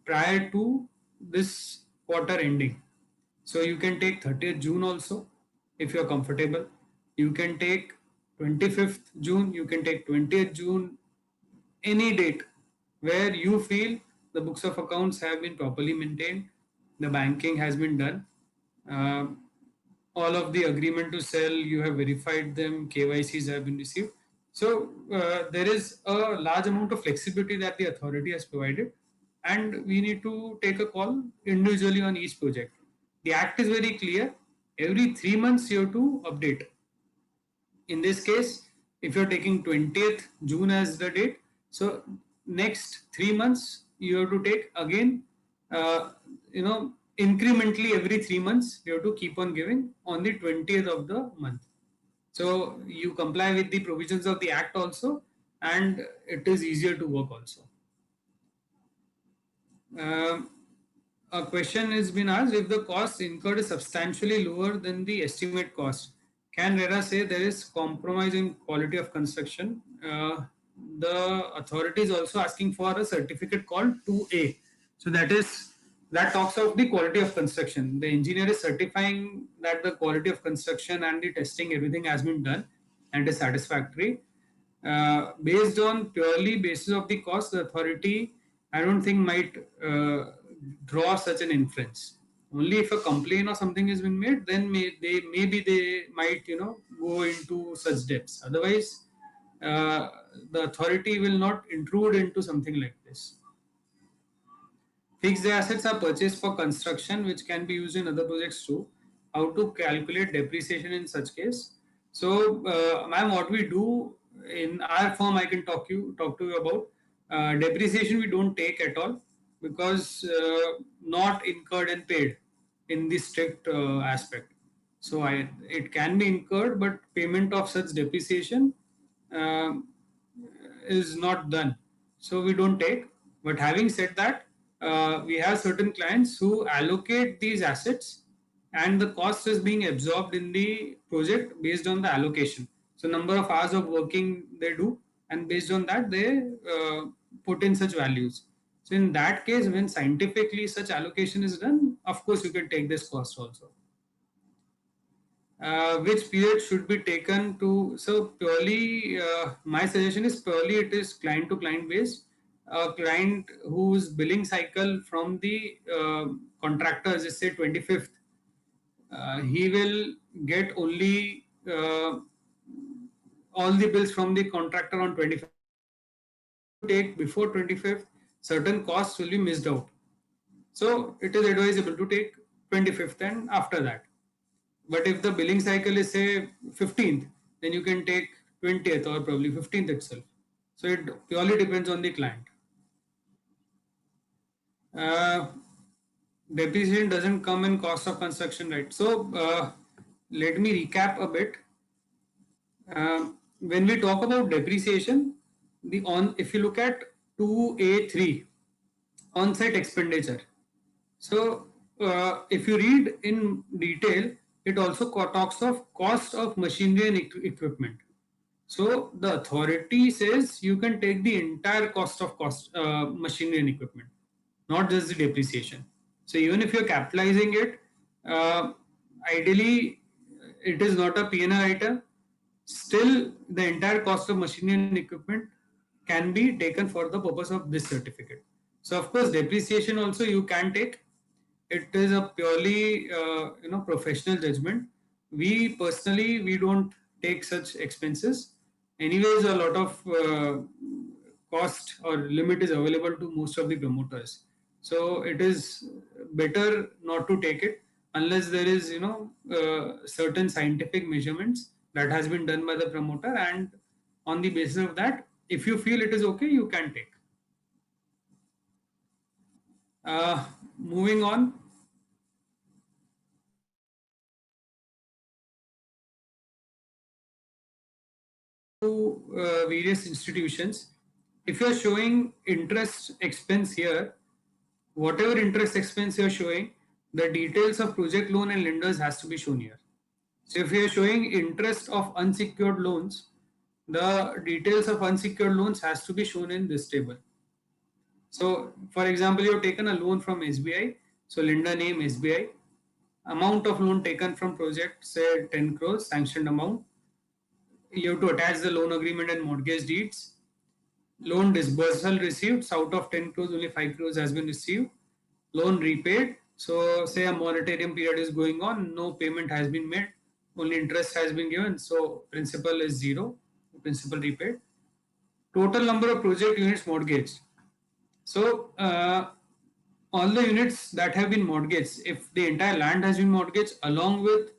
prior to this quarter ending. So you can take 30th June also if you're comfortable. You can take 25th June, you can take 20th June, any date where you feel the books of accounts have been properly maintained, the banking has been done, uh, all of the agreement to sell, you have verified them, KYCs have been received. So there is a large amount of flexibility that the authority has provided, and we need to take a call individually on each project. The act is very clear. Every 3 months you have to update. In this case, if you're taking 20th June as the date, so next 3 months you have to take again, uh, incrementally every 3 months you have to keep on giving on the 20th of the month. So you comply with the provisions of the act also, and it is easier to work also. Um, a question has been asked: if the cost incurred is substantially lower than the estimate cost, can RERA say there is compromise in quality of construction? The authority is also asking for a certificate called 2A. So that talks of the quality of construction. The engineer is certifying that the quality of construction and the testing, everything has been done and is satisfactory. Based on purely basis of the cost, the authority, I don't think, might draw such an inference. Only if a complaint or something has been made, then maybe they might go into such depths. Otherwise, the authority will not intrude into something like this. Fixed assets are purchased for construction, which can be used in other projects too. How to calculate depreciation in such case? So, ma'am, what we do in our firm, I can talk to you about depreciation. We don't take at all, because not incurred and paid in the strict aspect. So, it can be incurred, but payment of such depreciation um, is not done. So we don't take. But having said that, we have certain clients who allocate these assets, and the cost is being absorbed in the project based on the allocation. So number of hours of working they do, and based on that they put in such values. So in that case, when scientifically such allocation is done, of course you can take this cost also. Which period should be taken to, so purely my suggestion is purely it is client to client based. A client whose billing cycle from the contractors is say 25th, he will get only all the bills from the contractor on 25th. If you take before 25th, certain costs will be missed out. So it is advisable to take 25th and after that. But if the billing cycle is say 15th, then you can take 20th or probably 15th itself. So it purely depends on the client. Uh, Depreciation doesn't come in cost of construction, right? So let me recap a bit. When we talk about depreciation, if you look at 2A3, on-site expenditure. So if you read in detail, it also talks of cost of machinery and equipment. So the authority says you can take the entire cost of machinery and equipment, not just the depreciation. So even if you're capitalizing it, ideally it is not a P&L item. Still, the entire cost of machinery and equipment can be taken for the purpose of this certificate. So of course, depreciation also you can take. It is a purely professional judgment. We personally we don't take such expenses. Anyways, a lot of cost or limit is available to most of the promoters. So it is better not to take it unless there is certain scientific measurements that has been done by the promoter, and on the basis of that, if you feel it is okay, you can take. Moving on. To various institutions, if you are showing interest expense here, whatever interest expense you are showing, the details of project loan and lenders has to be shown here. So if you are showing interest of unsecured loans, the details of unsecured loans has to be shown in this table. So for example, you have taken a loan from SBI, so lender name SBI, amount of loan taken from project say 10 crores sanctioned amount. You have to attach the loan agreement and mortgage deeds. Loan disbursal received, out of 10 crores only 5 crores has been received. Loan repaid, so say a moratorium period is going on, no payment has been made, only interest has been given, so principal is zero, principal repaid. Total number of project units mortgaged. So all the units that have been mortgaged, if the entire land has been mortgaged along with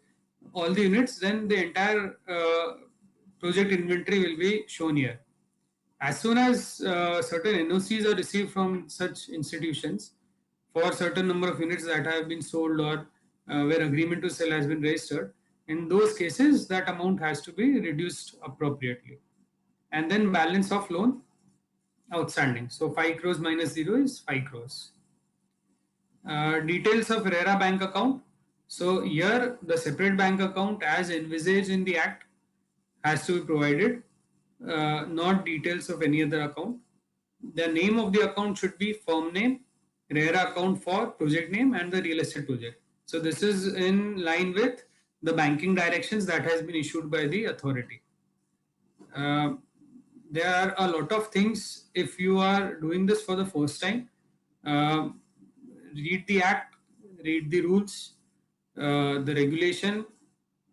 all the units, then the entire project inventory will be shown here. As soon as certain NOCs are received from such institutions for certain number of units that have been sold or where agreement to sell has been registered, in those cases that amount has to be reduced appropriately. And then balance of loan outstanding. So 5 crores minus 0 is 5 crores. Details of RERA bank account. So here the separate bank account as envisaged in the act has to be provided, not details of any other account. The name of the account should be firm name, RERA account for project name and the real estate project. So this is in line with the banking directions that has been issued by the authority. There are a lot of things if you are doing this for the first time. Read the act, read the rules, the regulation.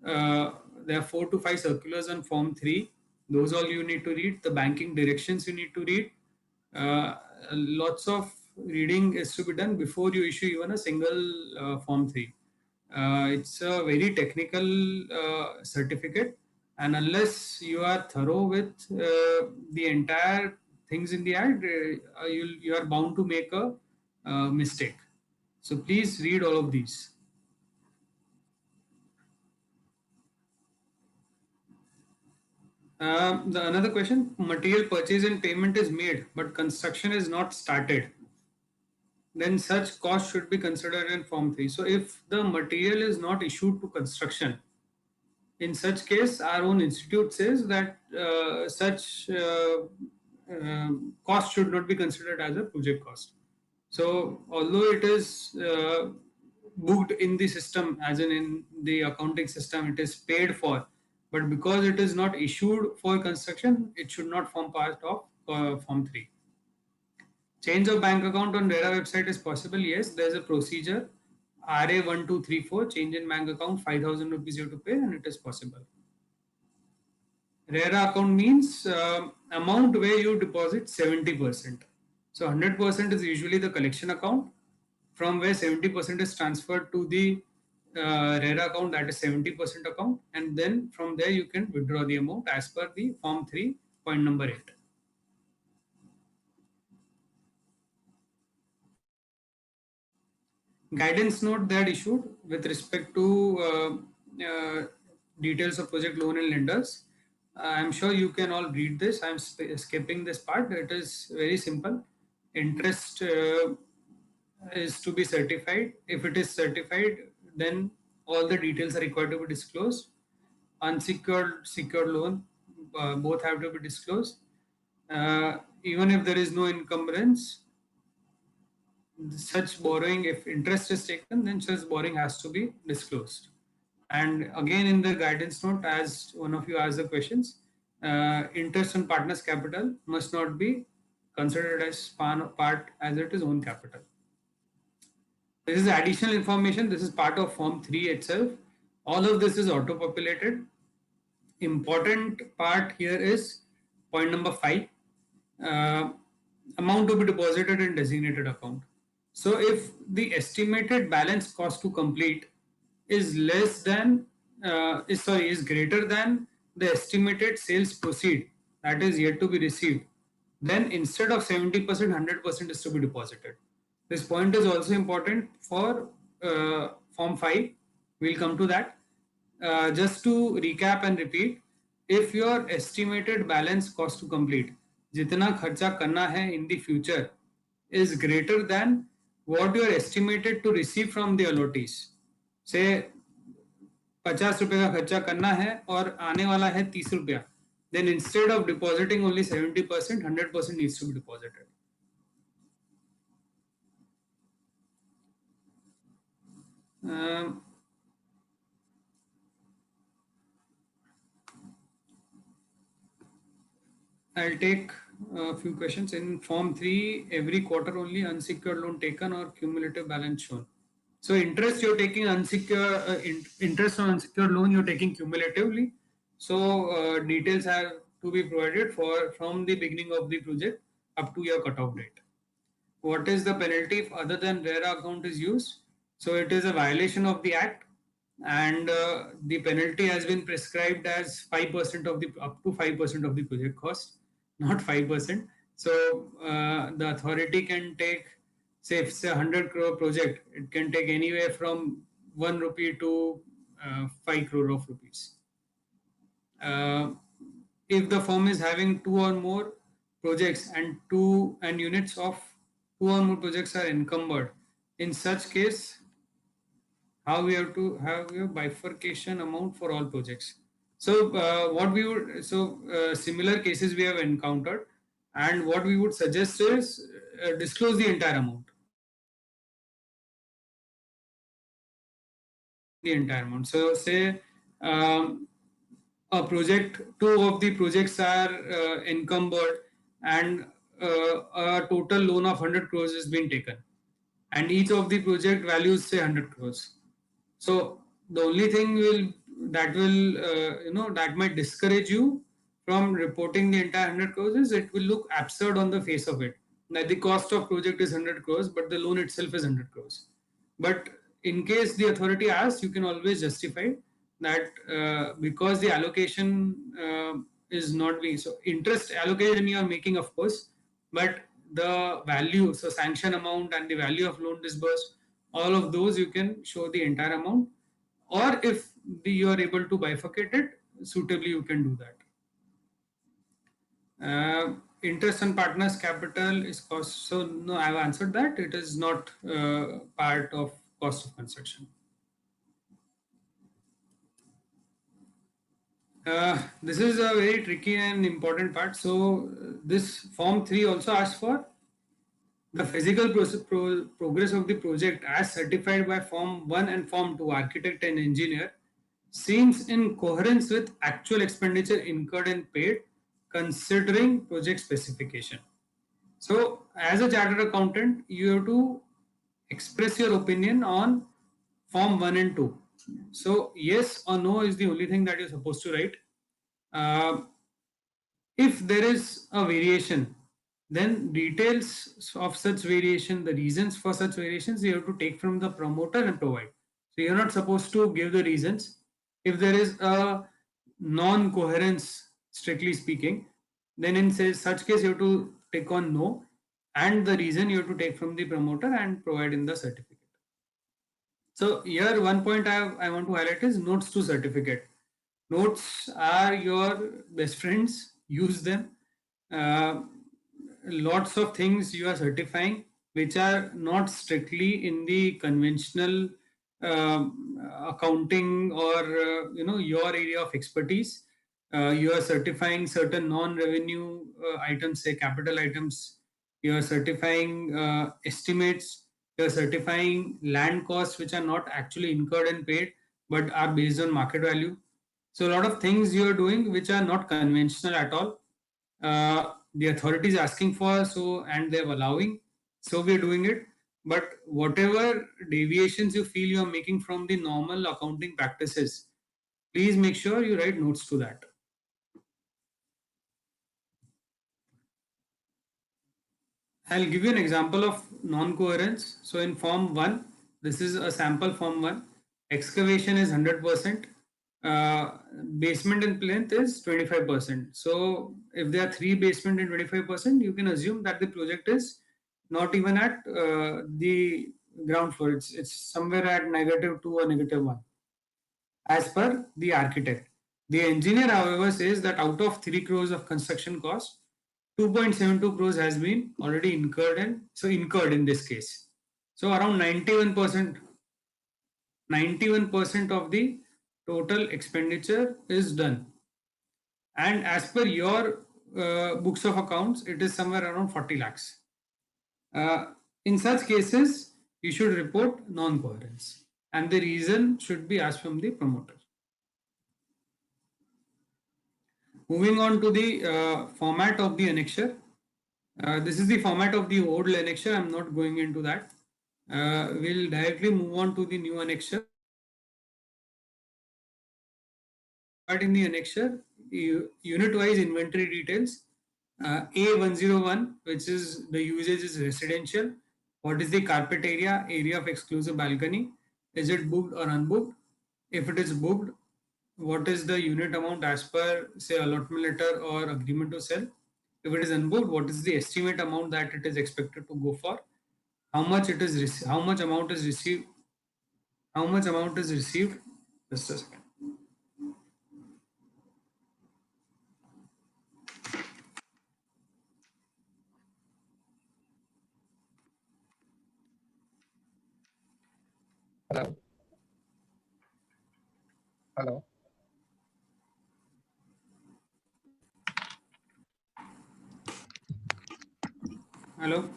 There are 4 to 5 circulars on Form 3. Those all you need to read. The banking directions you need to read. Lots of reading is to be done before you issue even a single Form 3. It's a very technical certificate, and unless you are thorough with the entire things in the act, you are bound to make a mistake. So please read all of these. Another question, material purchase and payment is made, but construction is not started. Then such cost should be considered in Form 3. So if the material is not issued to construction, in such case, our own institute says that such cost should not be considered as a project cost. So although it is booked in the system, as in the accounting system, it is paid for, but because it is not issued for construction, it should not form part of Form 3. Change of bank account on RERA website is possible. Yes, there is a procedure. RA 1234, change in bank account, 5,000 rupees you have to pay, and it is possible. RERA account means amount where you deposit 70%. So 100% is usually the collection account, from where 70% is transferred to the RERA account, that is 70% account, and then from there you can withdraw the amount as per the Form 3, point number 8. Guidance note that issued with respect to details of project loan and lenders. I'm sure you can all read this. I'm skipping this part. It is very simple. Interest is to be certified. If it is certified, then all the details are required to be disclosed. Unsecured, secured loan, both have to be disclosed. Even if there is no encumbrance, such borrowing, if interest is taken, then such borrowing has to be disclosed. And again, in the guidance note, as one of you asked the questions, interest on partners' capital must not be considered as part as it is own capital. This is additional information. This is part of Form 3 itself. All of this is auto-populated. Important part here is point number 5. Amount to be deposited in designated account. So if the estimated balance cost to complete is less than is greater than the estimated sales proceed that is yet to be received, then instead of 70%, 100% is to be deposited. This point is also important for Form 5. We'll come to that. Just to recap and repeat, if your estimated balance cost to complete, जितना खर्चा करना है in the future, is greater than what you are estimated to receive from the allottees, say 50 रुपए का खर्चा करना है और आने वाला है 30 रुपया, then instead of depositing only 70%, 100% needs to be deposited. I'll take a few questions. In Form 3, every quarter only unsecured loan taken or cumulative balance shown. So interest you're taking unsecured, interest on unsecured loan you're taking cumulatively. So details have to be provided for from the beginning of the project up to your cutoff date. What is the penalty if other than RERA account is used? So it is a violation of the act, and the penalty has been prescribed as 5% of the up to 5% of the project cost, not 5%. So the authority can take, say if it's a 100 crore project, it can take anywhere from 1 rupee to 5 crore of rupees. If the firm is having 2 or more projects and units of 2 or more projects are encumbered, in such case, how we have to have a bifurcation amount for all projects. So similar cases we have encountered, and what we would suggest is disclose the entire amount. The entire amount. So say a project, 2 of the projects are encumbered, and a total loan of 100 crores has been taken, and each of the project values say 100 crores. So the only thing that might discourage you from reporting the entire 100 crores is it will look absurd on the face of it, that the cost of project is 100 crores but the loan itself is 100 crores. But in case the authority asks, you can always justify that because the allocation is not being, so interest allocation you are making, of course, but the value, so sanction amount and the value of loan disbursed, all of those you can show the entire amount, or if you are able to bifurcate it suitably, you can do that. Interest on partners capital is cost, so no, I have answered that. It is not part of cost of construction. This is a very tricky and important part. So this Form 3 also asks for The physical progress of the project as certified by Form 1 and Form 2, architect and engineer, seems in coherence with actual expenditure incurred and paid considering project specification. So, as a chartered accountant, you have to express your opinion on Form 1 and 2. So, yes or no is the only thing that you're supposed to write. Uh, if there is a variation, then details of such variation, the reasons for such variations, you have to take from the promoter and provide. So you're not supposed to give the reasons. If there is a non-coherence, strictly speaking, then in such case you have to take on no, and the reason you have to take from the promoter and provide in the certificate. So here one point I want to highlight is notes to certificate. Notes are your best friends, use them. Uh, Lots of things you are certifying which are not strictly in the conventional accounting or your area of expertise. You are certifying certain non-revenue items, say capital items. You are certifying estimates. You are certifying land costs which are not actually incurred and paid but are based on market value. So a lot of things you are doing which are not conventional at all. The authority is asking for, so and they're allowing, so we're doing it. But whatever deviations you feel you are making from the normal accounting practices, please make sure you write notes to that. I'll give you an example of non-coherence. So in Form 1, this is a sample Form 1. Excavation is 100%. Basement and plinth is 25%. So if there are 3 basement and 25%, you can assume that the project is not even at the ground floor. It's somewhere at -2 or -1 as per the architect. The engineer, however, says that out of 3 crores of construction cost, 2.72 crores has been already incurred, and so incurred in this case. So around 91% of the total expenditure is done. And as per your books of accounts, it is somewhere around 40 lakhs. In such cases, you should report non-coherence, and the reason should be asked from the promoter. Moving on to the format of the annexure. This is the format of the old annexure. I'm not going into that. We'll directly move on to the new annexure. But in the annexure, unit-wise inventory details. A101, which is the usage is residential. What is the carpet area, area of exclusive balcony? Is it booked or unbooked? If it is booked, what is the unit amount as per, say, allotment letter or agreement to sell? If it is unbooked, what is the estimate amount that it is expected to go for? How much it is, how much amount is received? How much amount is received? Just a second. Hello. Hello. Hello.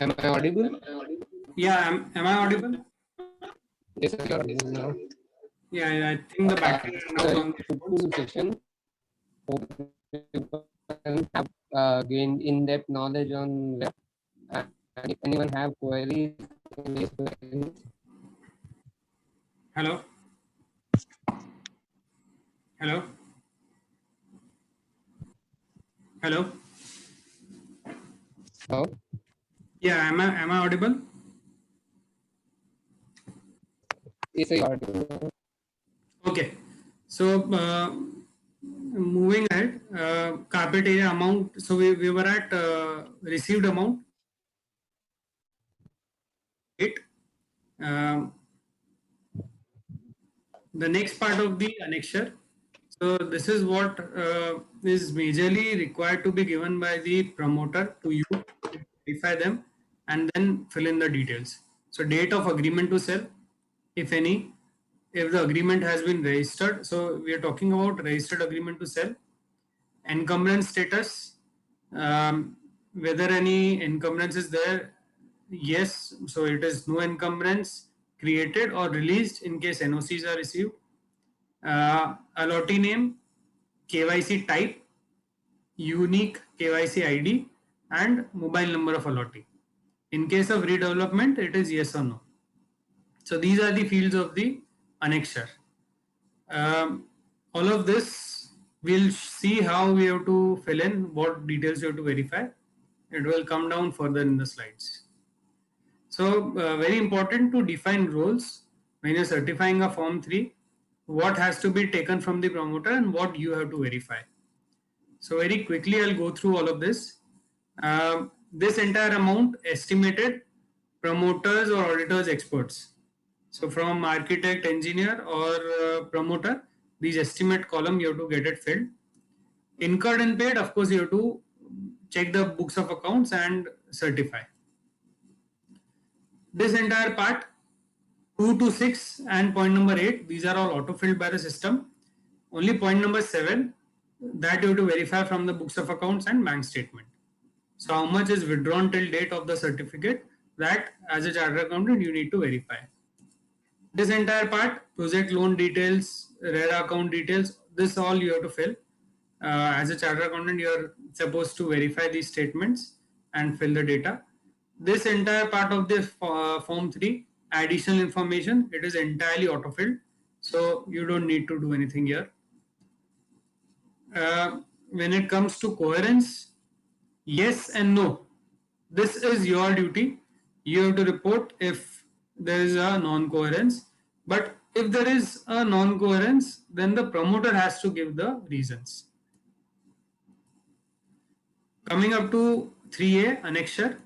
Am I audible? Yeah, am I audible? Yes, you're audible now. Yeah, I think the battery ran out on the Full session. Hope you have gained in-depth knowledge on web. And if anyone have queries, raise queries. Hello. Hello. Hello. Hello. Yeah, am I audible? Yes, you're audible. Okay. So moving ahead, carpet area amount. So we were at received amount. The next part of the annexure. So this is what is majorly required to be given by the promoter to you, verify them, and then fill in the details. So date of agreement to sell, if any, if the agreement has been registered. So we are talking about registered agreement to sell. Encumbrance status, Whether any encumbrance is there, yes, so it is no encumbrance created or released in case NOCs are received. Allottee name, KYC type, unique KYC ID, and mobile number of allottee. In case of redevelopment, it is yes or no. So these are the fields of the annexure. All of this, we'll see how we have to fill in, what details you have to verify. It will come down further in the slides. So very important to define roles when you're certifying a form 3, what has to be taken from the promoter and what you have to verify. So very quickly I'll go through all of this. This entire amount estimated promoters or auditors experts. So from architect, engineer or promoter, these estimate column you have to get it filled. Incurred and paid, of course you have to check the books of accounts and certify. This entire part 2 to 6 and point number 8, these are all auto-filled by the system. Only point number 7, that you have to verify from the books of accounts and bank statement. So how much is withdrawn till date of the certificate, that as a chartered accountant you need to verify. This entire part, project loan details, RERA account details, this all you have to fill. As a chartered accountant, you are supposed to verify these statements and fill the data. This entire part of the form 3, additional information, it is entirely auto-filled. So you don't need to do anything here. When it comes to coherence, yes and no. This is your duty. You have to report if there is a non-coherence. But if there is a non-coherence, then the promoter has to give the reasons. Coming up to 3A, annexure.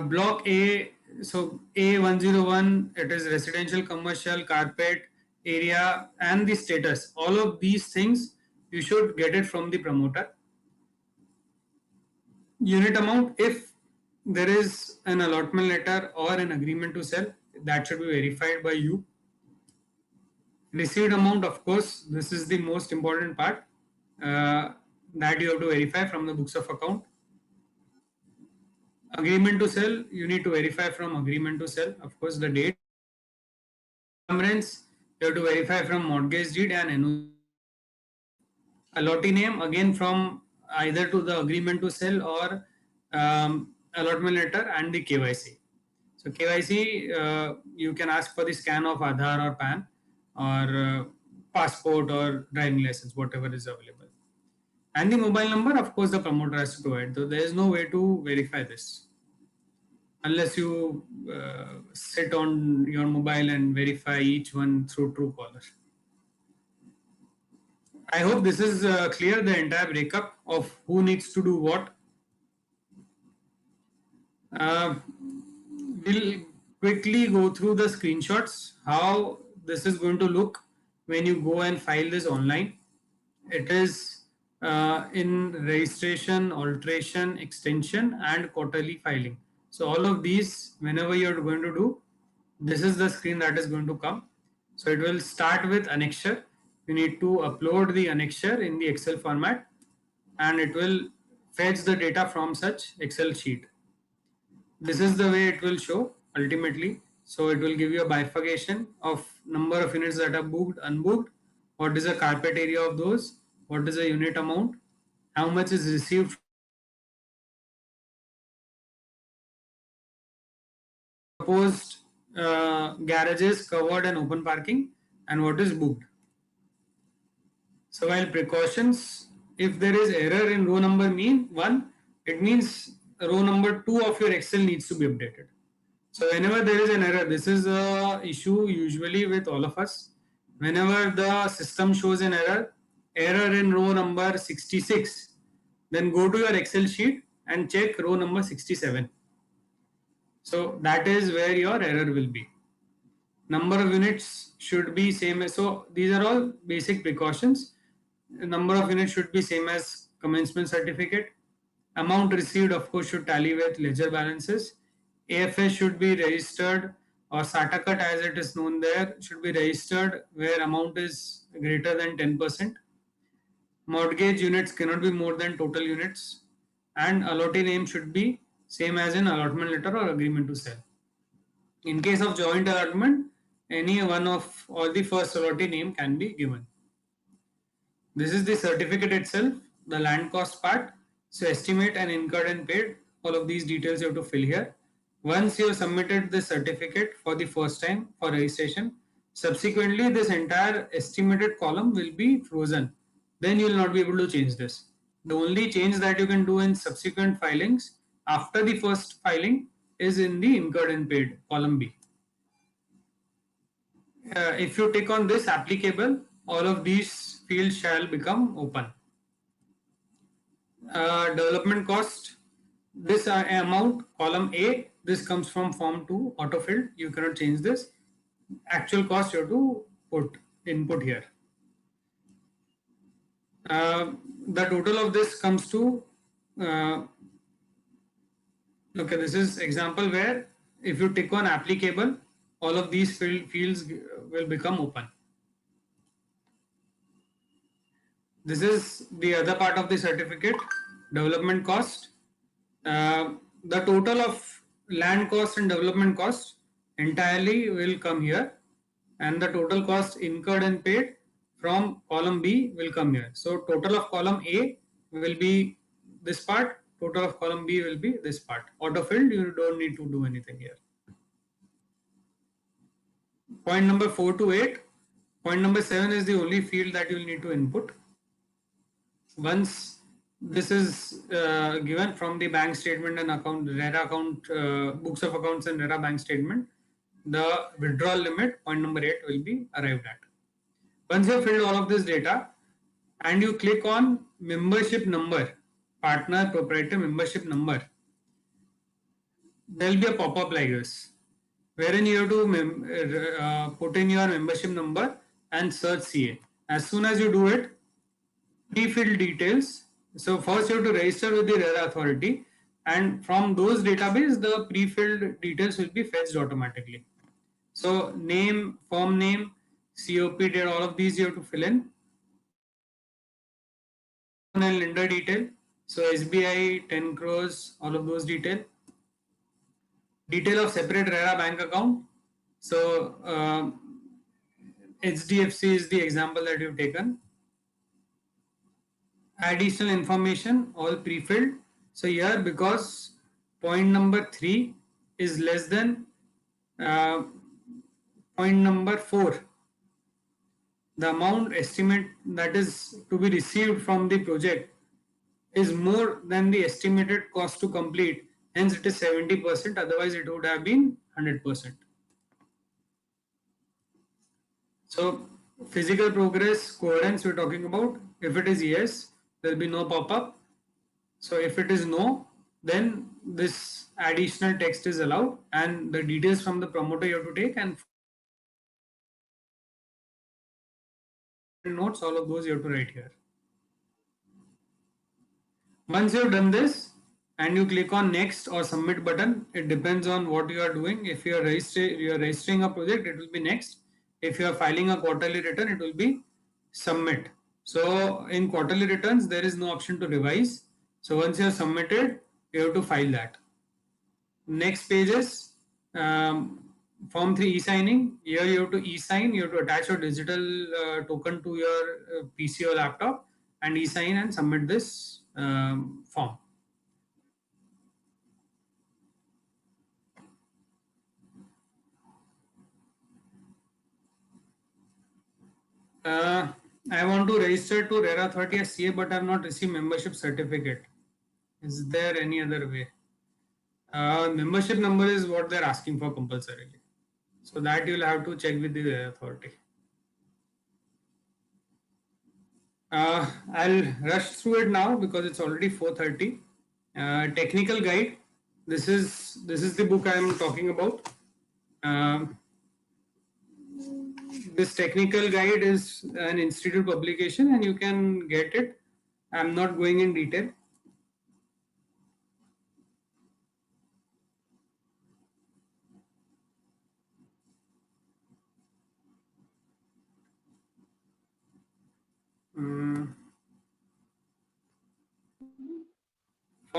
Block A, so A101, it is residential, commercial, carpet, area, and the status. All of these things, you should get it from the promoter. Unit amount, if there is an allotment letter or an agreement to sell, that should be verified by you. Received amount, of course, this is the most important part that you have to verify from the books of account. Agreement to sell, you need to verify from agreement to sell, of course, the date. Encumbrance, you have to verify from mortgage deed and NOC. Allottee name, again from either to the agreement to sell or allotment letter and the KYC. So KYC, you can ask for the scan of Aadhaar or PAN or passport or driving license, whatever is available. And the mobile number, of course, the promoter has to provide. So there is no way to verify this unless you sit on your mobile and verify each one through Truecaller. I hope this is clear, the entire breakup of who needs to do what. We'll quickly go through the screenshots, how this is going to look when you go and file this online. It is in registration, alteration, extension, and quarterly filing. So all of these, whenever you're going to do, this is the screen that is going to come. So it will start with annexure. You need to upload the annexure in the Excel format, and it will fetch the data from such Excel sheet. This is the way it will show ultimately. So it will give you a bifurcation of number of units that are booked, unbooked, what is the carpet area of those, what is the unit amount, how much is received, proposed garages, covered and open parking, and what is booked. So while precautions, if there is error in row number 1, it means row number 2 of your Excel needs to be updated. So whenever there is an error, this is a issue usually with all of us. Whenever the system shows an error in row number 66, then go to your Excel sheet and check row number 67. So that is where your error will be. Number of units should be same as, so these are all basic precautions. The number of units should be same as commencement certificate. Amount received, of course, should tally with ledger balances. AFS should be registered, or SATA cut as it is known there, should be registered where amount is greater than 10%. Mortgage units cannot be more than total units. and allottee name should be same as in allotment letter or agreement to sell. In case of joint allotment, any one of all the first allottee name can be given. This is the certificate itself, the land cost part. So estimate and incurred and paid, all of these details you have to fill here. Once you have submitted the certificate for the first time for registration, subsequently this entire estimated column will be frozen. Then you will not be able to change this. The only change that you can do in subsequent filings after the first filing is in the incurred and paid column B. If you tick on this applicable, all of these fields shall become open. Development cost, this amount, column A, this comes from form 2 autofilled, you cannot change this. Actual cost you have to put input here. The total of this comes to okay, this is example where if you tick on applicable, all of these fields will become open. This is the other part of the certificate, development cost. The total of land cost and development cost entirely will come here, and the total cost incurred and paid from column B will come here. So total of column A will be this part, total of column B will be this part. Autofilled, you don't need to do anything here. Point number 4 to 8. Point number 7 is the only field that you will need to input. Once this is given from the bank statement and account, RERA account, books of accounts and RERA bank statement, the withdrawal limit, point number 8, will be arrived at. Once you have filled all of this data and you click on membership number, partner proprietor membership number, there will be a pop-up like this, wherein you have to put in your membership number and search CA. As soon as you do it, pre-filled details. So first you have to register with the RERA authority, and from those database the pre-filled details will be fetched automatically. So name, firm name, COP date, all of these you have to fill in. And lender detail. So SBI 10 crores, all of those detail. Detail of separate RERA bank account. So HDFC is the example that you've taken. Additional information, all pre-filled. So here, because point number 3 is less than point number 4, the amount estimate that is to be received from the project is more than the estimated cost to complete, hence it is 70%, otherwise it would have been 100%. So physical progress coherence we're talking about, if it is yes, there will be no pop-up. So if it is no, then this additional text is allowed, and the details from the promoter you have to take, and notes, all of those you have to write here. Once you have done this and you click on next or submit button, it depends on what you are doing. If you are registering a project, it will be next. If you are filing a quarterly return, it will be submit. So in quarterly returns, there is no option to revise. So once you have submitted, you have to file that. Next page is form 3 e-signing. Here you have to e-sign, you have to attach your digital token to your PC or laptop and e-sign and submit this form. I want to register to RERA Authority as CA, but I have not received membership certificate. Is there any other way? Membership number is what they're asking for compulsorily. So that you'll have to check with the RERA Authority. I'll rush through it now because it's already 4:30. Technical guide. This is the book I am talking about. This technical guide is an institute publication and you can get it. I'm not going in detail.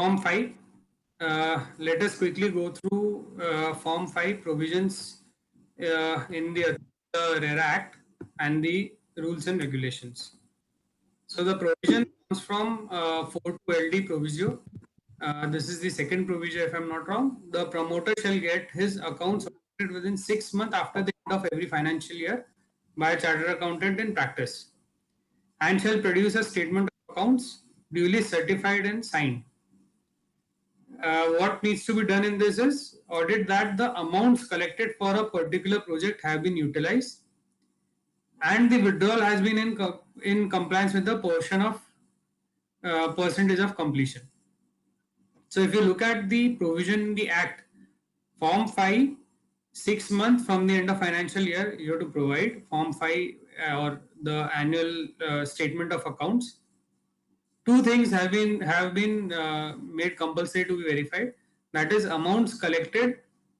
Form 5. Let us quickly go through Form 5 provisions in the RERA Act and the rules and regulations. So the provision comes from 4.2 LD proviso. This is the second provision, if I'm not wrong. The promoter shall get his accounts audited within 6 months after the end of every financial year by a chartered accountant in practice, and shall produce a statement of accounts duly certified and signed. What needs to be done in this is audit that the amounts collected for a particular project have been utilized and the withdrawal has been in compliance with the portion of percentage of completion. So if you look at the provision in the Act, Form 5, 6 months from the end of financial year, you have to provide Form 5 or the annual statement of accounts. Two things have been made compulsory to be verified. That is, amounts collected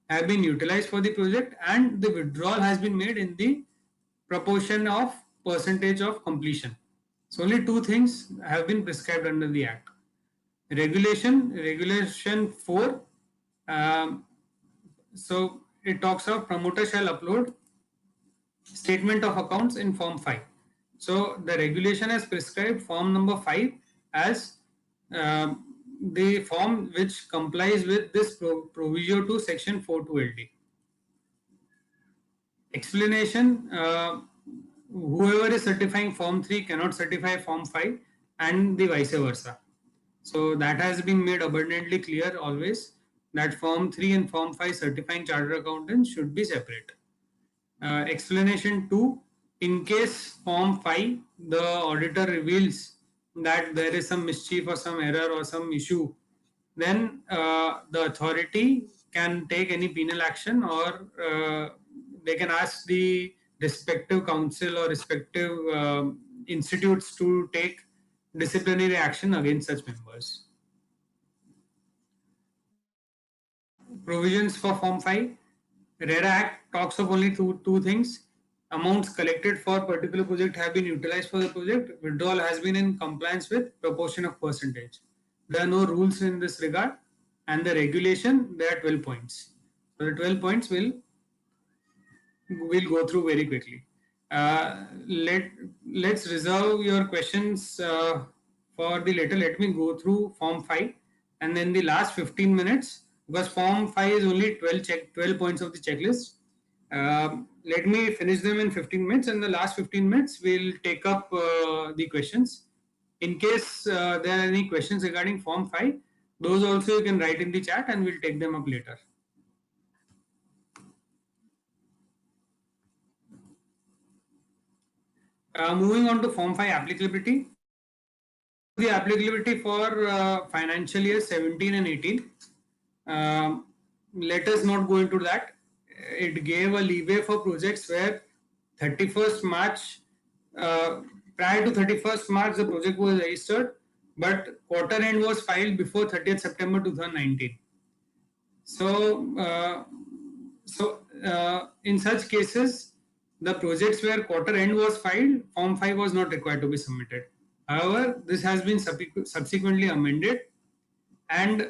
have been utilized for the project and the withdrawal has been made in the proportion of percentage of completion. So only two things have been prescribed under the Act. Regulation 4. So it talks of promoter shall upload statement of accounts in Form 5. So the regulation has prescribed form number 5 as the form which complies with this proviso to section 4.2 LD. Explanation, whoever is certifying Form 3 cannot certify Form 5 and the vice versa. So that has been made abundantly clear always that Form 3 and Form 5 certifying chartered accountants should be separate. Explanation 2, in case Form 5 the auditor reveals that there is some mischief or some error or some issue, then the authority can take any penal action or they can ask the respective council or respective institutes to take disciplinary action against such members. Provisions for Form 5. RERA Act talks of only two things. Amounts collected for particular project have been utilized for the project. Withdrawal has been in compliance with proportion of percentage. There are no rules in this regard, and the regulation, there are 12 points. So the 12 points we'll go through very quickly. Let's reserve your questions for the later. Let me go through Form 5 and then the last 15 minutes, because Form 5 is only 12 points of the checklist. Let me finish them in 15 minutes, and the last 15 minutes we'll take up the questions. In case there are any questions regarding Form 5, those also you can write in the chat and we'll take them up later. Moving on to Form 5 applicability. The applicability for financial year 17 and 18. Let us not go into that. It gave a leeway for projects where 31st March, prior to 31st March, the project was registered, but quarter end was filed before 30th September 2019. So, in such cases, the projects where quarter end was filed, Form 5 was not required to be submitted. However, this has been subsequently amended, and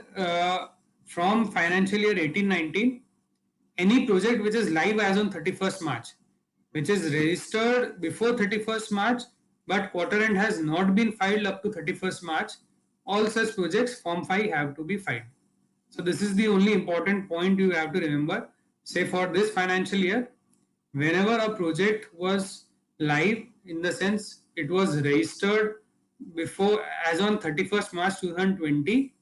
from financial year 18-19, any project which is live as on 31st March, which is registered before 31st March, but quarter end has not been filed up to 31st March, all such projects Form 5 have to be filed. So this is the only important point you have to remember. Say for this financial year, whenever a project was live, in the sense it was registered before as on 31st March 2020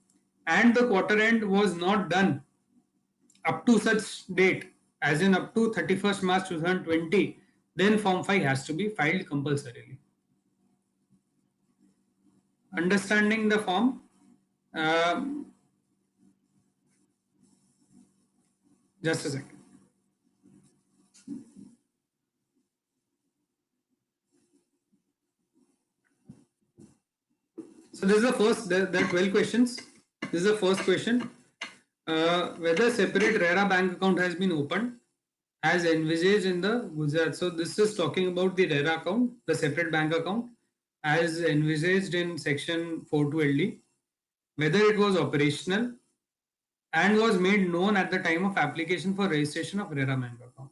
and the quarter end was not done up to such date, as in up to 31st March 2020, then Form 5 has to be filed compulsorily. Understanding the form, just a second. So this is the first, there are 12 questions. This is the first question. Whether separate RERA bank account has been opened as envisaged in the Gujarat. So this is talking about the RERA account, the separate bank account as envisaged in section 4.2 LD. whether it was operational and was made known at the time of application for registration of RERA bank account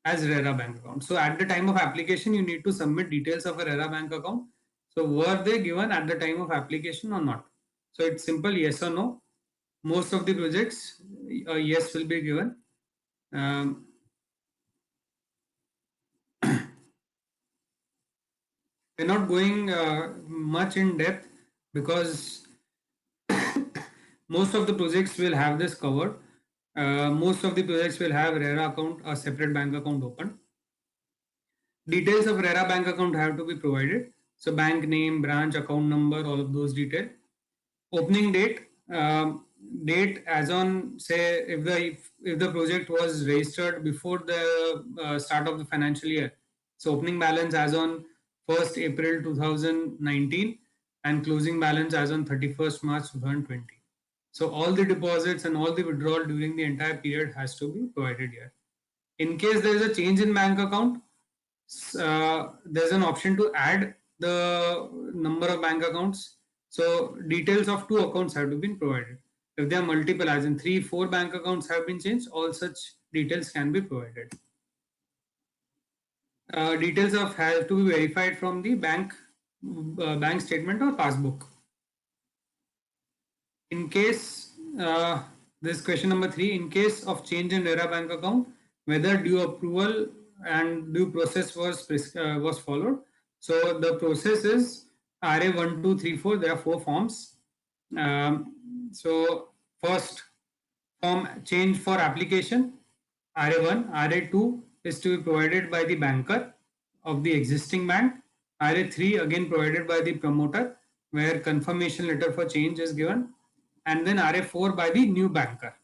as RERA bank account. So at the time of application, you need to submit details of a RERA bank account. So were they given at the time of application or not? So it's simple yes or no. Most of the projects, yes will be given. Um, we're not going much in depth because most of the projects will have this covered. Most of the projects will have RERA account, a separate bank account open. Details of RERA bank account have to be provided. So bank name, branch, account number, all of those details. Opening date, date as on say if the project was registered before the start of the financial year. So opening balance as on 1st April 2019 and closing balance as on 31st March 2020. So all the deposits and all the withdrawal during the entire period has to be provided here. In case there is a change in bank account, there's an option to add the number of bank accounts. So details of 2 accounts have to be provided. If there are multiple, as in 3, 4 bank accounts have been changed, all such details can be provided. Details of have to be verified from the bank statement or passbook. In case this question number 3, in case of change in RERA bank account, whether due approval and due process was followed. So the process is RA 1, 2, 3, 4. There are 4 forms. So first form change for application, RA1, RA2 is to be provided by the banker of the existing bank. RA3 again provided by the promoter, where confirmation letter for change is given, and then RA4 by the new banker.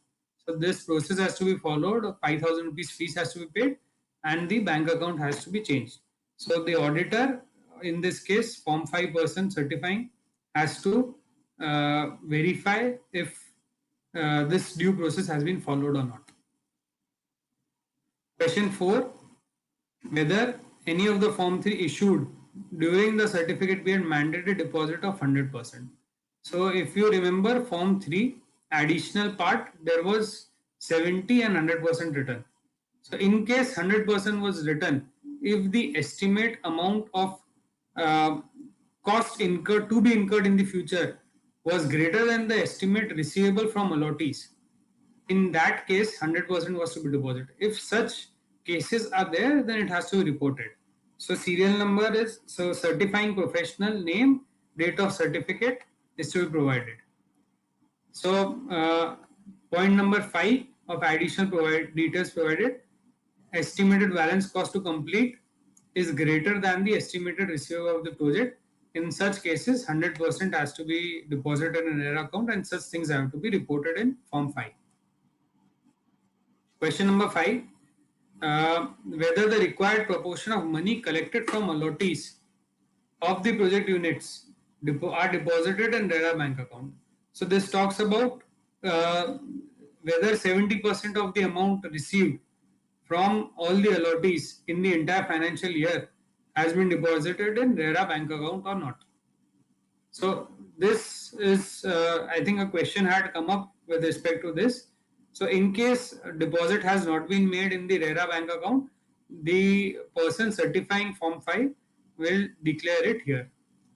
So this process has to be followed. 5,000 rupees fees has to be paid, and the bank account has to be changed. So the auditor, in this case, Form 5 person certifying, has to verify if this due process has been followed or not. Question 4, whether any of the Form 3 issued during the certificate period mandated deposit of 100%. So if you remember Form 3 additional part, there was 70 and 100% written. So in case 100% was written, if the estimate amount of cost incurred to be incurred in the future was greater than the estimate receivable from allottees, in that case 100% was to be deposited. If such cases are there, then it has to be reported. So serial number is, so certifying professional name, date of certificate is to be provided. So point number 5 of additional details provided, estimated balance cost to complete is greater than the estimated receivable of the project. In such cases 100% has to be deposited in RERA account, and such things have to be reported in Form 5. Question number 5, whether the required proportion of money collected from allottees of the project units are deposited in RERA bank account. So this talks about whether 70% of the amount received from all the allottees in the entire financial year has been deposited in RERA bank account or not. So this is, I think a question had come up with respect to this. So in case deposit has not been made in the RERA bank account, the person certifying Form 5 will declare it here.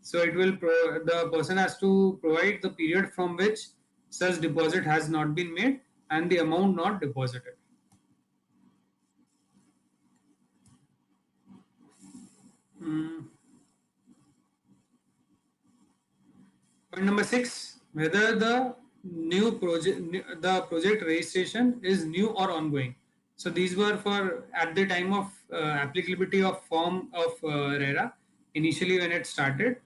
So it will the person has to provide the period from which such deposit has not been made and the amount not deposited. Point number 6, whether the project registration is new or ongoing. So these were for at the time of applicability of form of RERA. Initially when it started,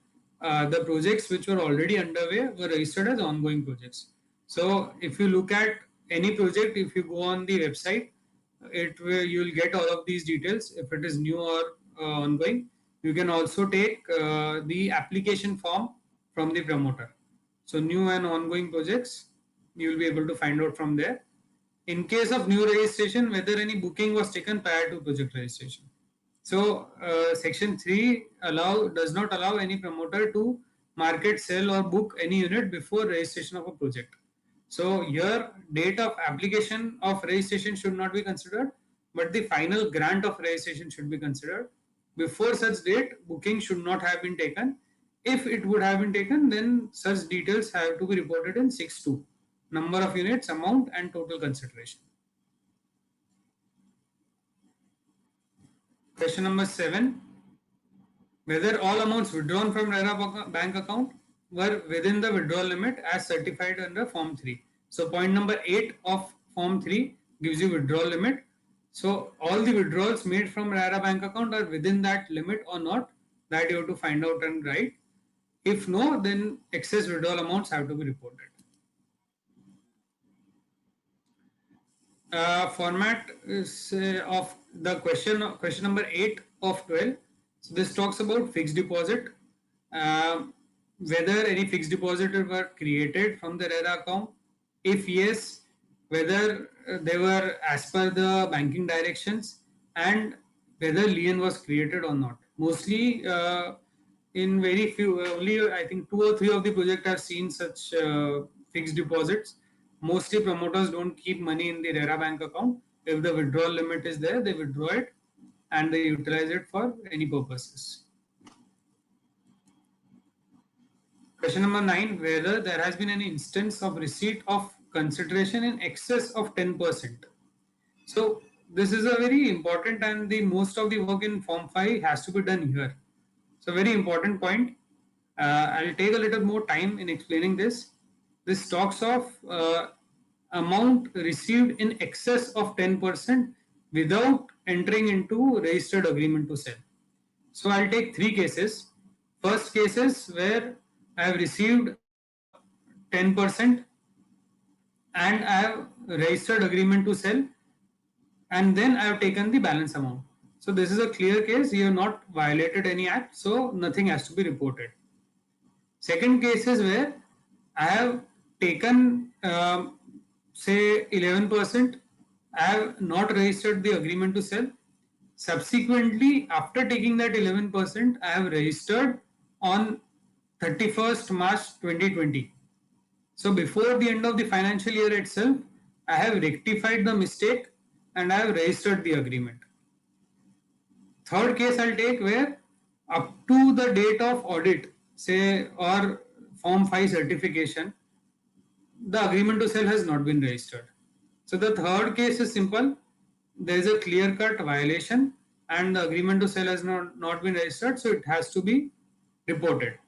the projects which were already underway were registered as ongoing projects. So if you look at any project, if you go on the website, you will get all of these details if it is new or ongoing. You can also take the application form from the promoter. So new and ongoing projects, you will be able to find out from there. In case of new registration, whether any booking was taken prior to project registration. So section 3 does not allow any promoter to market, sell or book any unit before registration of a project. So here date of application of registration should not be considered, but the final grant of registration should be considered. Before such date, booking should not have been taken. If it would have been taken, then such details have to be reported in 6.2, number of units, amount and total consideration. Question number 7. Whether all amounts withdrawn from RERA bank account were within the withdrawal limit as certified under Form 3. So point number 8 of Form 3 gives you withdrawal limit. So all the withdrawals made from RERA bank account are within that limit or not, that you have to find out and write. If no, then excess withdrawal amounts have to be reported. Format is of the question number 8 of 12. So this talks about fixed deposit, whether any fixed deposit were created from the RERA account. If yes, whether they were as per the banking directions and whether lien was created or not. Mostly in very few, only I think 2 or 3 of the project have seen such fixed deposits. Mostly promoters don't keep money in the RERA bank account. If the withdrawal limit is there, they withdraw it and they utilize it for any purposes. Question number 9, whether there has been any instance of receipt of consideration in excess of 10%. So this is a very important, and the most of the work in Form 5 has to be done here. So very important point. I'll take a little more time in explaining this. This talks of amount received in excess of 10% without entering into registered agreement to sell. So I'll take 3 cases. First case is where I have received 10% and I have registered agreement to sell, and then I have taken the balance amount. So this is a clear case. You have not violated any act, so nothing has to be reported. Second case is where I have taken say 11%. I have not registered the agreement to sell. Subsequently, after taking that 11%, I have registered on 31st March 2020. So before the end of the financial year itself, I have rectified the mistake and I have registered the agreement. Third case I'll take where up to the date of audit, say, or Form 5 certification, the agreement to sell has not been registered. So the third case is simple. There is a clear-cut violation and the agreement to sell has not been registered, so it has to be reported.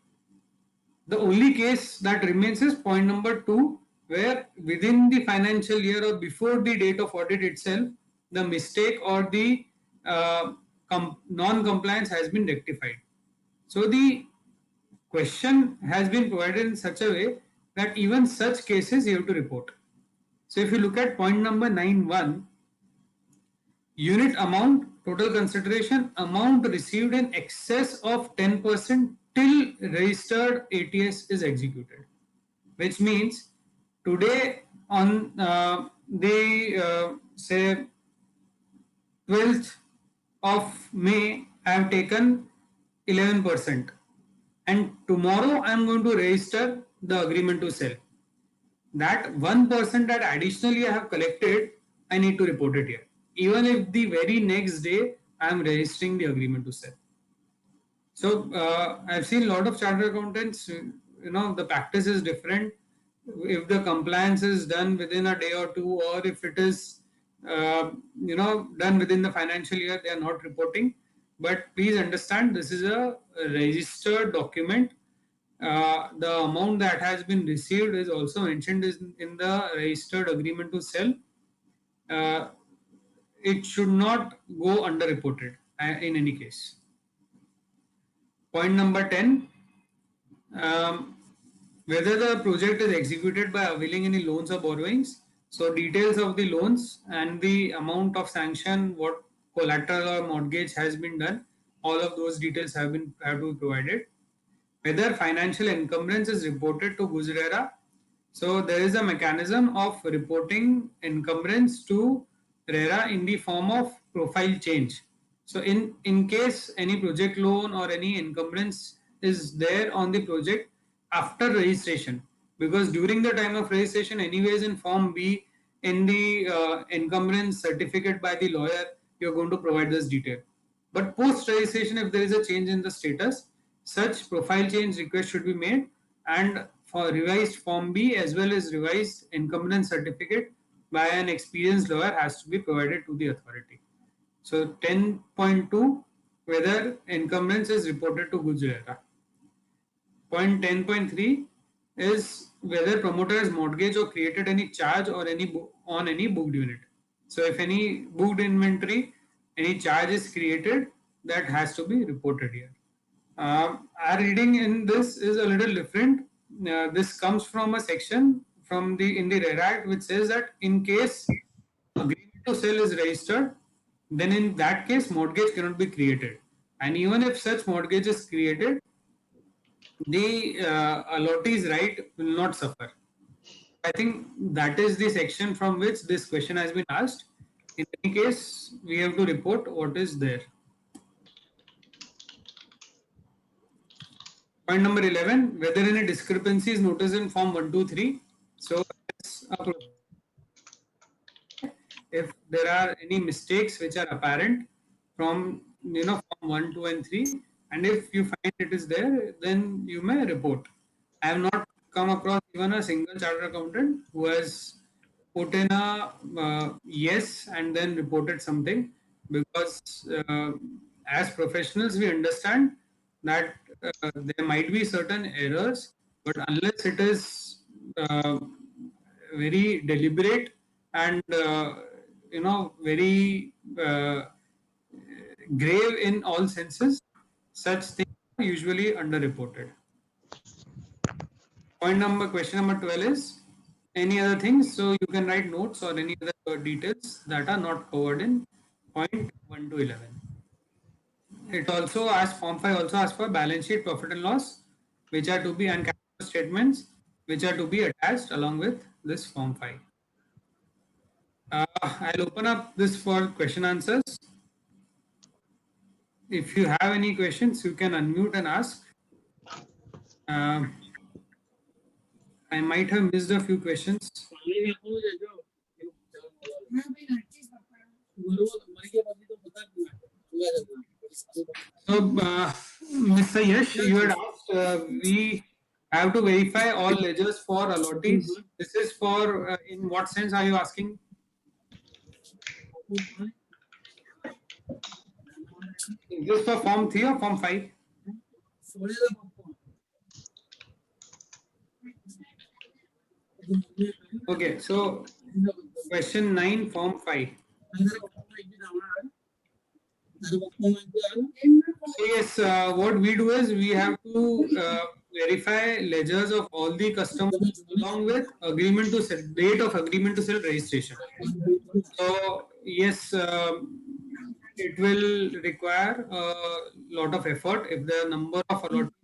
The only case that remains is point number 2, where within the financial year or before the date of audit itself, the mistake or the non-compliance has been rectified. So the question has been provided in such a way that even such cases you have to report. So if you look at point number 9.1, unit amount, total consideration, amount received in excess of 10% till registered ATS is executed, which means today on say 12th of May, I have taken 11%, and tomorrow I am going to register the agreement to sell. That 1% that additionally I have collected, I need to report it here, even if the very next day I am registering the agreement to sell. So I've seen a lot of chartered accountants, the practice is different. If the compliance is done within a day or 2, or if it is done within the financial year, they are not reporting. But please understand, this is a registered document. The amount that has been received is also mentioned in the registered agreement to sell. It should not go underreported in any case. Point number 10, whether the project is executed by availing any loans or borrowings. So details of the loans and the amount of sanction, what collateral or mortgage has been done, all of those details have to be provided. Whether financial encumbrance is reported to RERA. So there is a mechanism of reporting encumbrance to RERA in the form of profile change. So in case any project loan or any encumbrance is there on the project, after registration, because during the time of registration, anyways, in Form B, in the encumbrance certificate by the lawyer, you're going to provide this detail. But post registration, if there is a change in the status, such profile change request should be made, and for revised Form B as well as revised encumbrance certificate by an experienced lawyer has to be provided to the authority. So 10.2, whether encumbrance is reported to goods RERA. Point 10.3 is whether promoter has mortgaged or created any charge or on any booked unit. So if any booked inventory, any charge is created, that has to be reported here. Our reading in this is a little different. This comes from a section from the in the RERA Act which says that in case agreement to sell is registered, then in that case mortgage cannot be created. And even if such mortgage is created, the allottee's right will not suffer. I think that is the section from which this question has been asked. In any case, we have to report what is there. Point number 11, whether any discrepancy is noticed in Form 123. So, if there are any mistakes which are apparent from Form 1, 2, and 3, and if you find it is there, then you may report. I have not come across even a single chartered accountant who has put in a yes and then reported something, because as professionals we understand that there might be certain errors, but unless it is very deliberate and very grave in all senses, such things are usually underreported. Question number 12 is any other things. So you can write notes or any other details that are not covered in point 1 to 11. It also asks, Form 5 also asks for balance sheet, profit and loss, which are to be, and cash flow statements, which are to be attached along with this Form 5. I'll open up this for question answers. If you have any questions, you can unmute and ask. I might have missed a few questions. So, Mr. Yash, you had asked, we have to verify all ledgers for allottees. This is for, in what sense are you asking? Is this for Form 3 or Form 5? Okay, so question 9, Form 5. So yes, what we do is we have to verify ledgers of all the customers along with agreement to sell, date of agreement to sell registration. So yes, it will require a lot of effort if the number of allotments.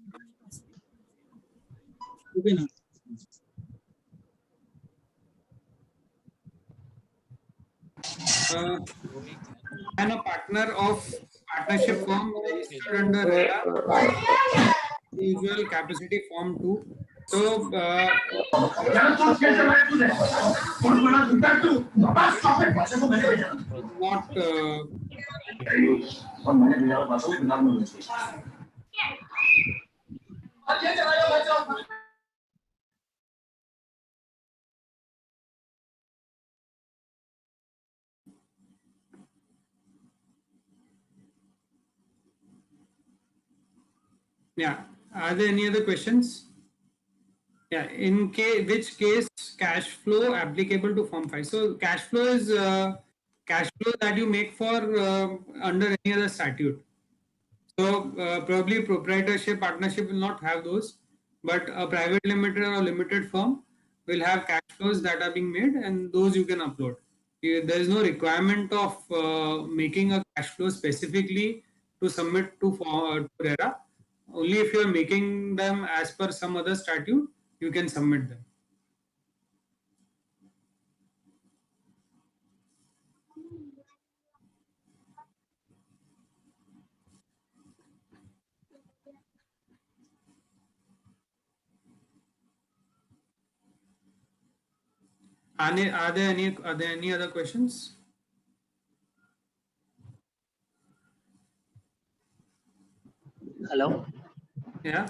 And a partner of partnership firm registered under RERA, usual capacity Form 2. So not yeah. Are there any other questions? Yeah. In which case cash flow applicable to Form 5? So cash flow is cash flow that you make for under any other statute. So probably proprietorship, partnership will not have those, but a private limited or limited firm will have cash flows that are being made, and those you can upload. There is no requirement of making a cash flow specifically to submit to RERA. Only if you are making them as per some other statute, you can submit them. Are there any other questions? Hello Yeah.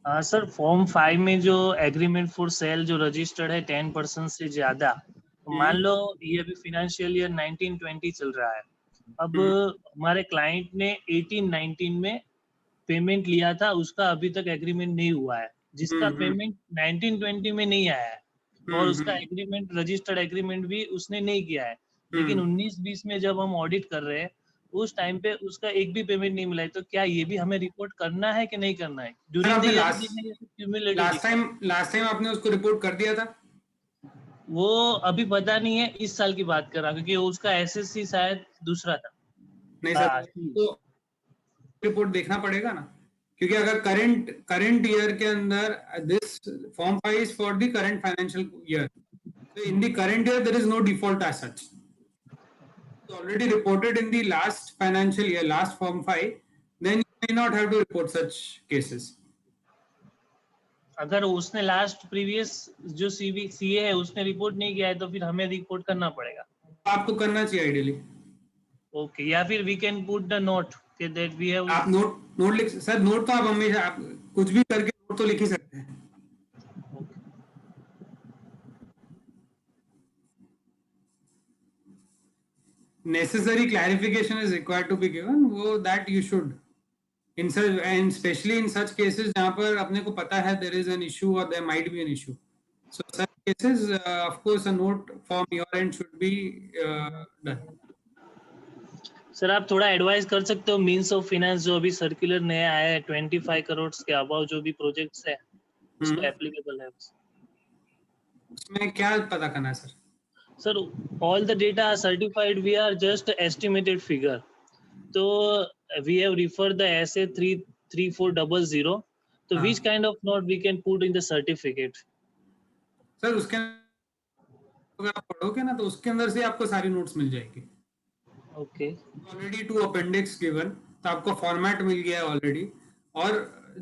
Sir form 5 में जो agreement for sale जो registered है 10% से ज्यादा, तो मान लो ये अभी फाइनेंशियल ईयर 19-20 चल रहा है, अब हमारे क्लाइंट ने 18-19 में पेमेंट लिया था, उसका अभी तक एग्रीमेंट नहीं हुआ है, जिसका पेमेंट 19-20 में नहीं आया है और उसका एग्रीमेंट रजिस्टर्ड एग्रीमेंट भी उसने नहीं किया है, लेकिन 19-20 में जब हम ऑडिट कर रहे हैं उस टाइम पे उसका एक भी पेमेंट नहीं मिला है, तो क्या ये भी हमें रिपोर्ट करना है कि नहीं करना है ड्यूरिंग द ईयर देखना है या क्यूमुलेटिव? लास्ट टाइम आपने उसको रिपोर्ट कर दिया था? वो अभी पता नहीं है, इस साल की बात कर रहा क्योंकि उसका एसएससी शायद दूसरा था। नहीं सर, तो रिपोर्ट देखना पड़ेगा ना, क्योंकि अगर करंट ईयर के अंदर this form 5 is for the current financial year, so in the current year there is no default as such. It's already reported in the last financial year, last form 5, then you may not have to report such cases. अगर उसने last previous जो CA है उसने report नहीं किया है तो फिर हमें रिपोर्ट करना पड़ेगा। आपको करना चाहिए आइडियली। ओके, या फिर we can put the note कि दैट वी हैव। आप नोट लिख सर, नोट तो आप हमेशा आप कुछ भी करके नोट तो लिख ही सकते हैं। Necessary clarification is required to be given, वो that you should in such, and especially in such cases जहाँ पर अपने को पता है there is an issue or there might be an issue, so such cases of course a note from your end should be done. Sir आप थोड़ा advice कर सकते हो मींस ऑफ फाइनेंस जो अभी सर्कुलर नया आया है 25 करोड़ के अबाव जो भी प्रोजेक्ट्स है उसको एप्लीकेबल है, उसमें क्या पता करना है sir? Sir all the data are certified, we are just estimated figure, तो we have referred the SA 33400, तो which kind of note we can put in the certificate? Sir उसके अगर आप पढ़ोगे ना तो उसके अंदर से आपको सारी नोट्स मिल जाएगी। ओके, ऑलरेडी 2 अपेंडिक्स गिवन, तो आपको फॉर्मेट मिल गया है ऑलरेडी, और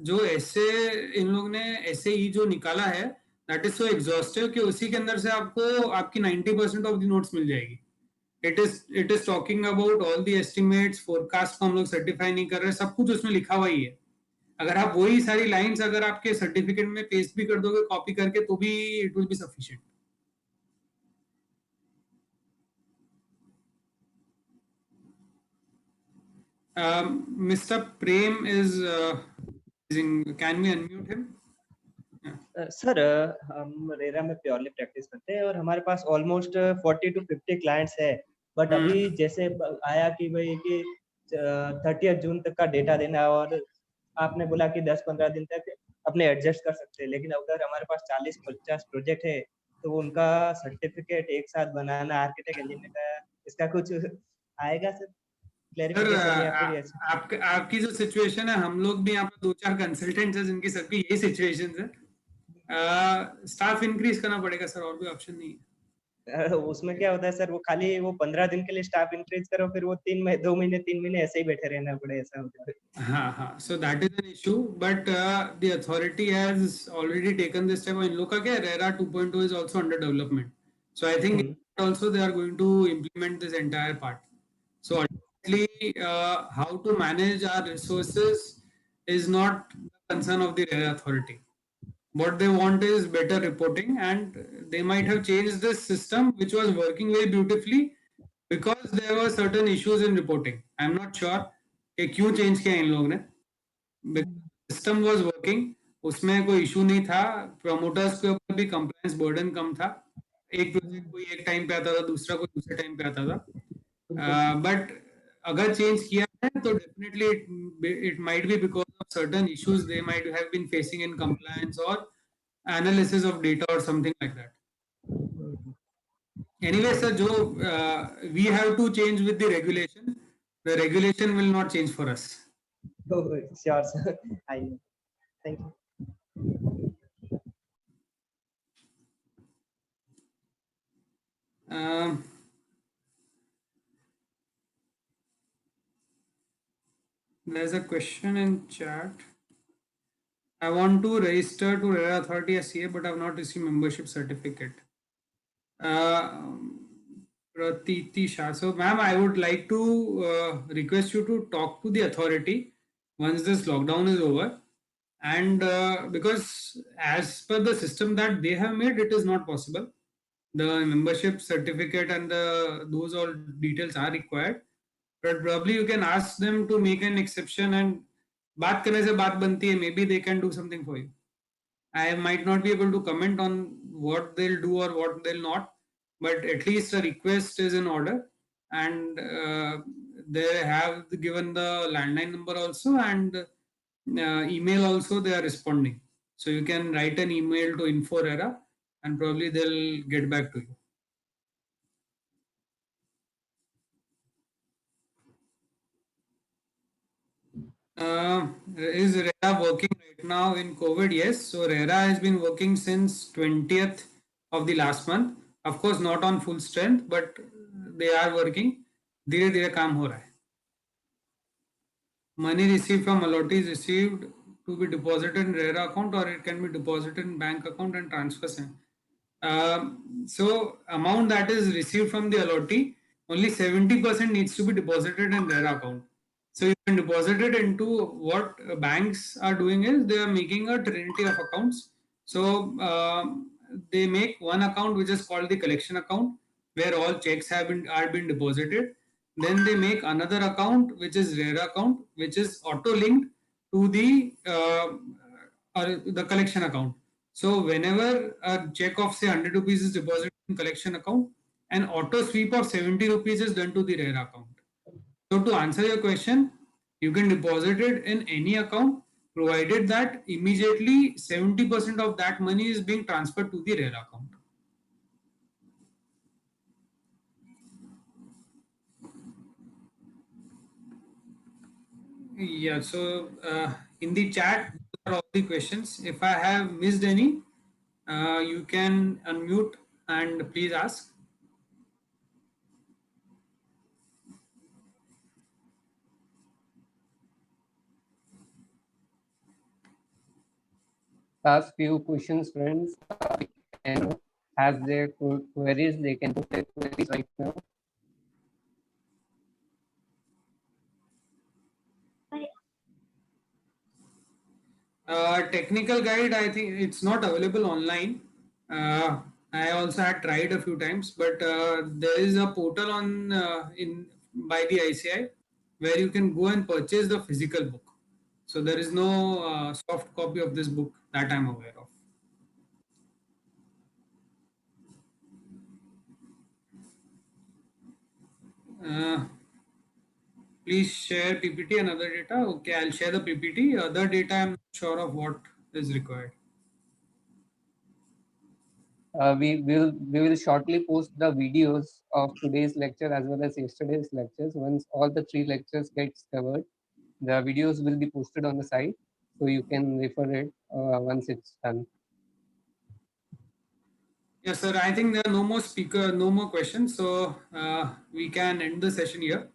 जो ऐसे इन लोग ने ऐसे ही जो निकाला है दैट इज सो एग्जॉस्टिव कि उसी के अंदर से आपको आपकी 90% ऑफ द नोट्स मिल जाएगी। It is talking about all the estimates, forecast को हम लोग सर्टिफाई नहीं कर रहे, सब कुछ उसमें लिखा हुआ ही है। अगर आप वही सारी लाइंस अगर आपके सर्टिफिकेट में पेस्ट भी कर दोगे कॉपी करके तो भी it will be sufficient. Mr. Prem is can we unmute him? Sir हम रेरा में प्योरली प्रैक्टिस करते हैं और हमारे पास ऑलमोस्ट 40 to 50 क्लाइंट्स है, बट अभी जैसे आया कि भाई कि 30 जून तक का डेटा देना है और आपने बोला कि 10-15 दिन तक अपने एडजस्ट कर सकते हैं, लेकिन अगर हमारे पास 40-50 प्रोजेक्ट है तो उनका सर्टिफिकेट एक साथ बनाना आर्किटेक्ट इंजीनियर का, इसका कुछ आएगा सर क्लैरिफिकेशन या फिर आपकी जो सिचुएशन है, हम लोग भी यहाँ पर 2-4 कंसल्टेंट्स हैं जिनकी सबकी यही सिचुएशन है। स्टाफ इंक्रीज करना पड़ेगा सर, और कोई ऑप्शन नहीं है। उसमें क्या होता है सर, वो खाली वो 15 दिन के लिए स्टाफ इंक्रीज करो, फिर वो 2 महीने 3 महीने ऐसे ही बैठे रहना पड़े, ऐसा होता है। हाँ, so that is an issue, but the authority has already taken this step. इन लोग का क्या है, RERA 2.2 is also under development, so I think also they are going to implement this entire part. So ultimately how to manage our resources is not the concern of the RERA authority. What they want is better reporting, and they might have changed this system which was working very beautifully because there were certain issues in reporting. I'm not sure कि क्यों change किया इन लोगों ने, system was working, उसमें कोई issue नहीं था, promoters के ऊपर भी कंप्लायंस बर्डन कम था, एक प्रोजेक्ट कोई एक टाइम पे आता था, दूसरा कोई दूसरे टाइम पे आता था, बट अगर चेंज किया है तो definitely it might be because of certain issues they might have been facing in compliance और एनालिसिस ऑफ डेटा और something like that. Anyway sir, जो we have to change with the regulation, the regulation will not change for us. Oh, sure sir, I know. Thank you. There's a question in chat. I want to register to RERA authority as CA, but I have not received membership certificate. Pratitisha. So, ma'am, I would like to request you to talk to the authority once this lockdown is over. And because as per the system that they have made, it is not possible. The membership certificate and those all details are required. But probably you can ask them to make an exception, and बात करने से बात बनती है. Maybe they can do something for you. I might not be able to comment on what they'll do or what they'll not, but at least a request is in order, and they have given the landline number also, and email also they are responding. So you can write an email to info RERA and probably they'll get back to you. Is RERA working right now in COVID? Yes. So RERA has been working since 20th of the last month. Of course, not on full strength, but they are working. धीरे धीरे काम हो रहा है. Money received from allottees received to be deposited in RERA account, or it can be deposited in bank account and transfers. So amount that is received from the allottee, only 70% needs to be deposited in RERA account. So you can deposit it into what banks are doing is they are making a trinity of accounts. So they make one account which is called the collection account, where all checks have been deposited. Then they make another account which is RERA account, which is auto linked to the collection account. So whenever a check of say 100 rupees is deposited in collection account, an auto sweep of 70 rupees is done to the RERA account. So to answer your question, you can deposit it in any account provided that immediately 70% of that money is being transferred to the RERA account. Yeah, so in the chat, those are all the questions. If I have missed any, you can unmute and please ask. Ask few questions, friends. And has their queries, they can put their queries right now. Technical guide, I think it's not available online. I also had tried a few times, but there is a portal on in by the ICI where you can go and purchase the physical book. So there is no soft copy of this book that I'm aware of. Please share PPT and other data. Okay, I'll share the PPT. Other data, I'm not sure of what is required. We will shortly post the videos of today's lecture as well as yesterday's lectures. Once all the 3 lectures gets covered, the videos will be posted on the site, so you can refer it once it's done. Yes, sir. I think there are no more questions. So we can end the session here.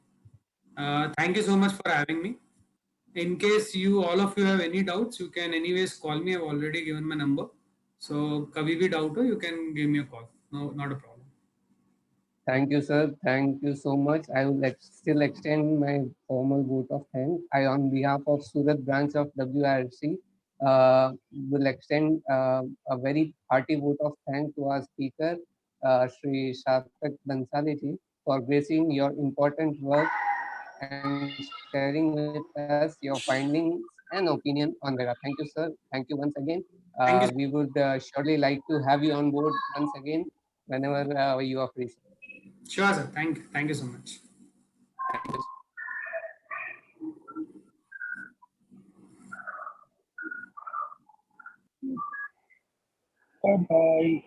Thank you so much for having me. In case all of you have any doubts, you can anyways call me. I've already given my number. So kabhi bhi doubt ho, you can give me a call. No, not a problem. Thank you, sir. Thank you so much. I will still extend my formal vote of thanks. I, on behalf of Surat branch of WIRC, will extend a very hearty vote of thanks to our speaker, Sri Chated Bansali ji, for gracing your important work and sharing with us your findings and opinion on RERA. Thank you, sir. Thank you once again. Thank you. We would surely like to have you on board once again whenever you are free. Sure, sir. Thank you so much. Thank you. Bye bye.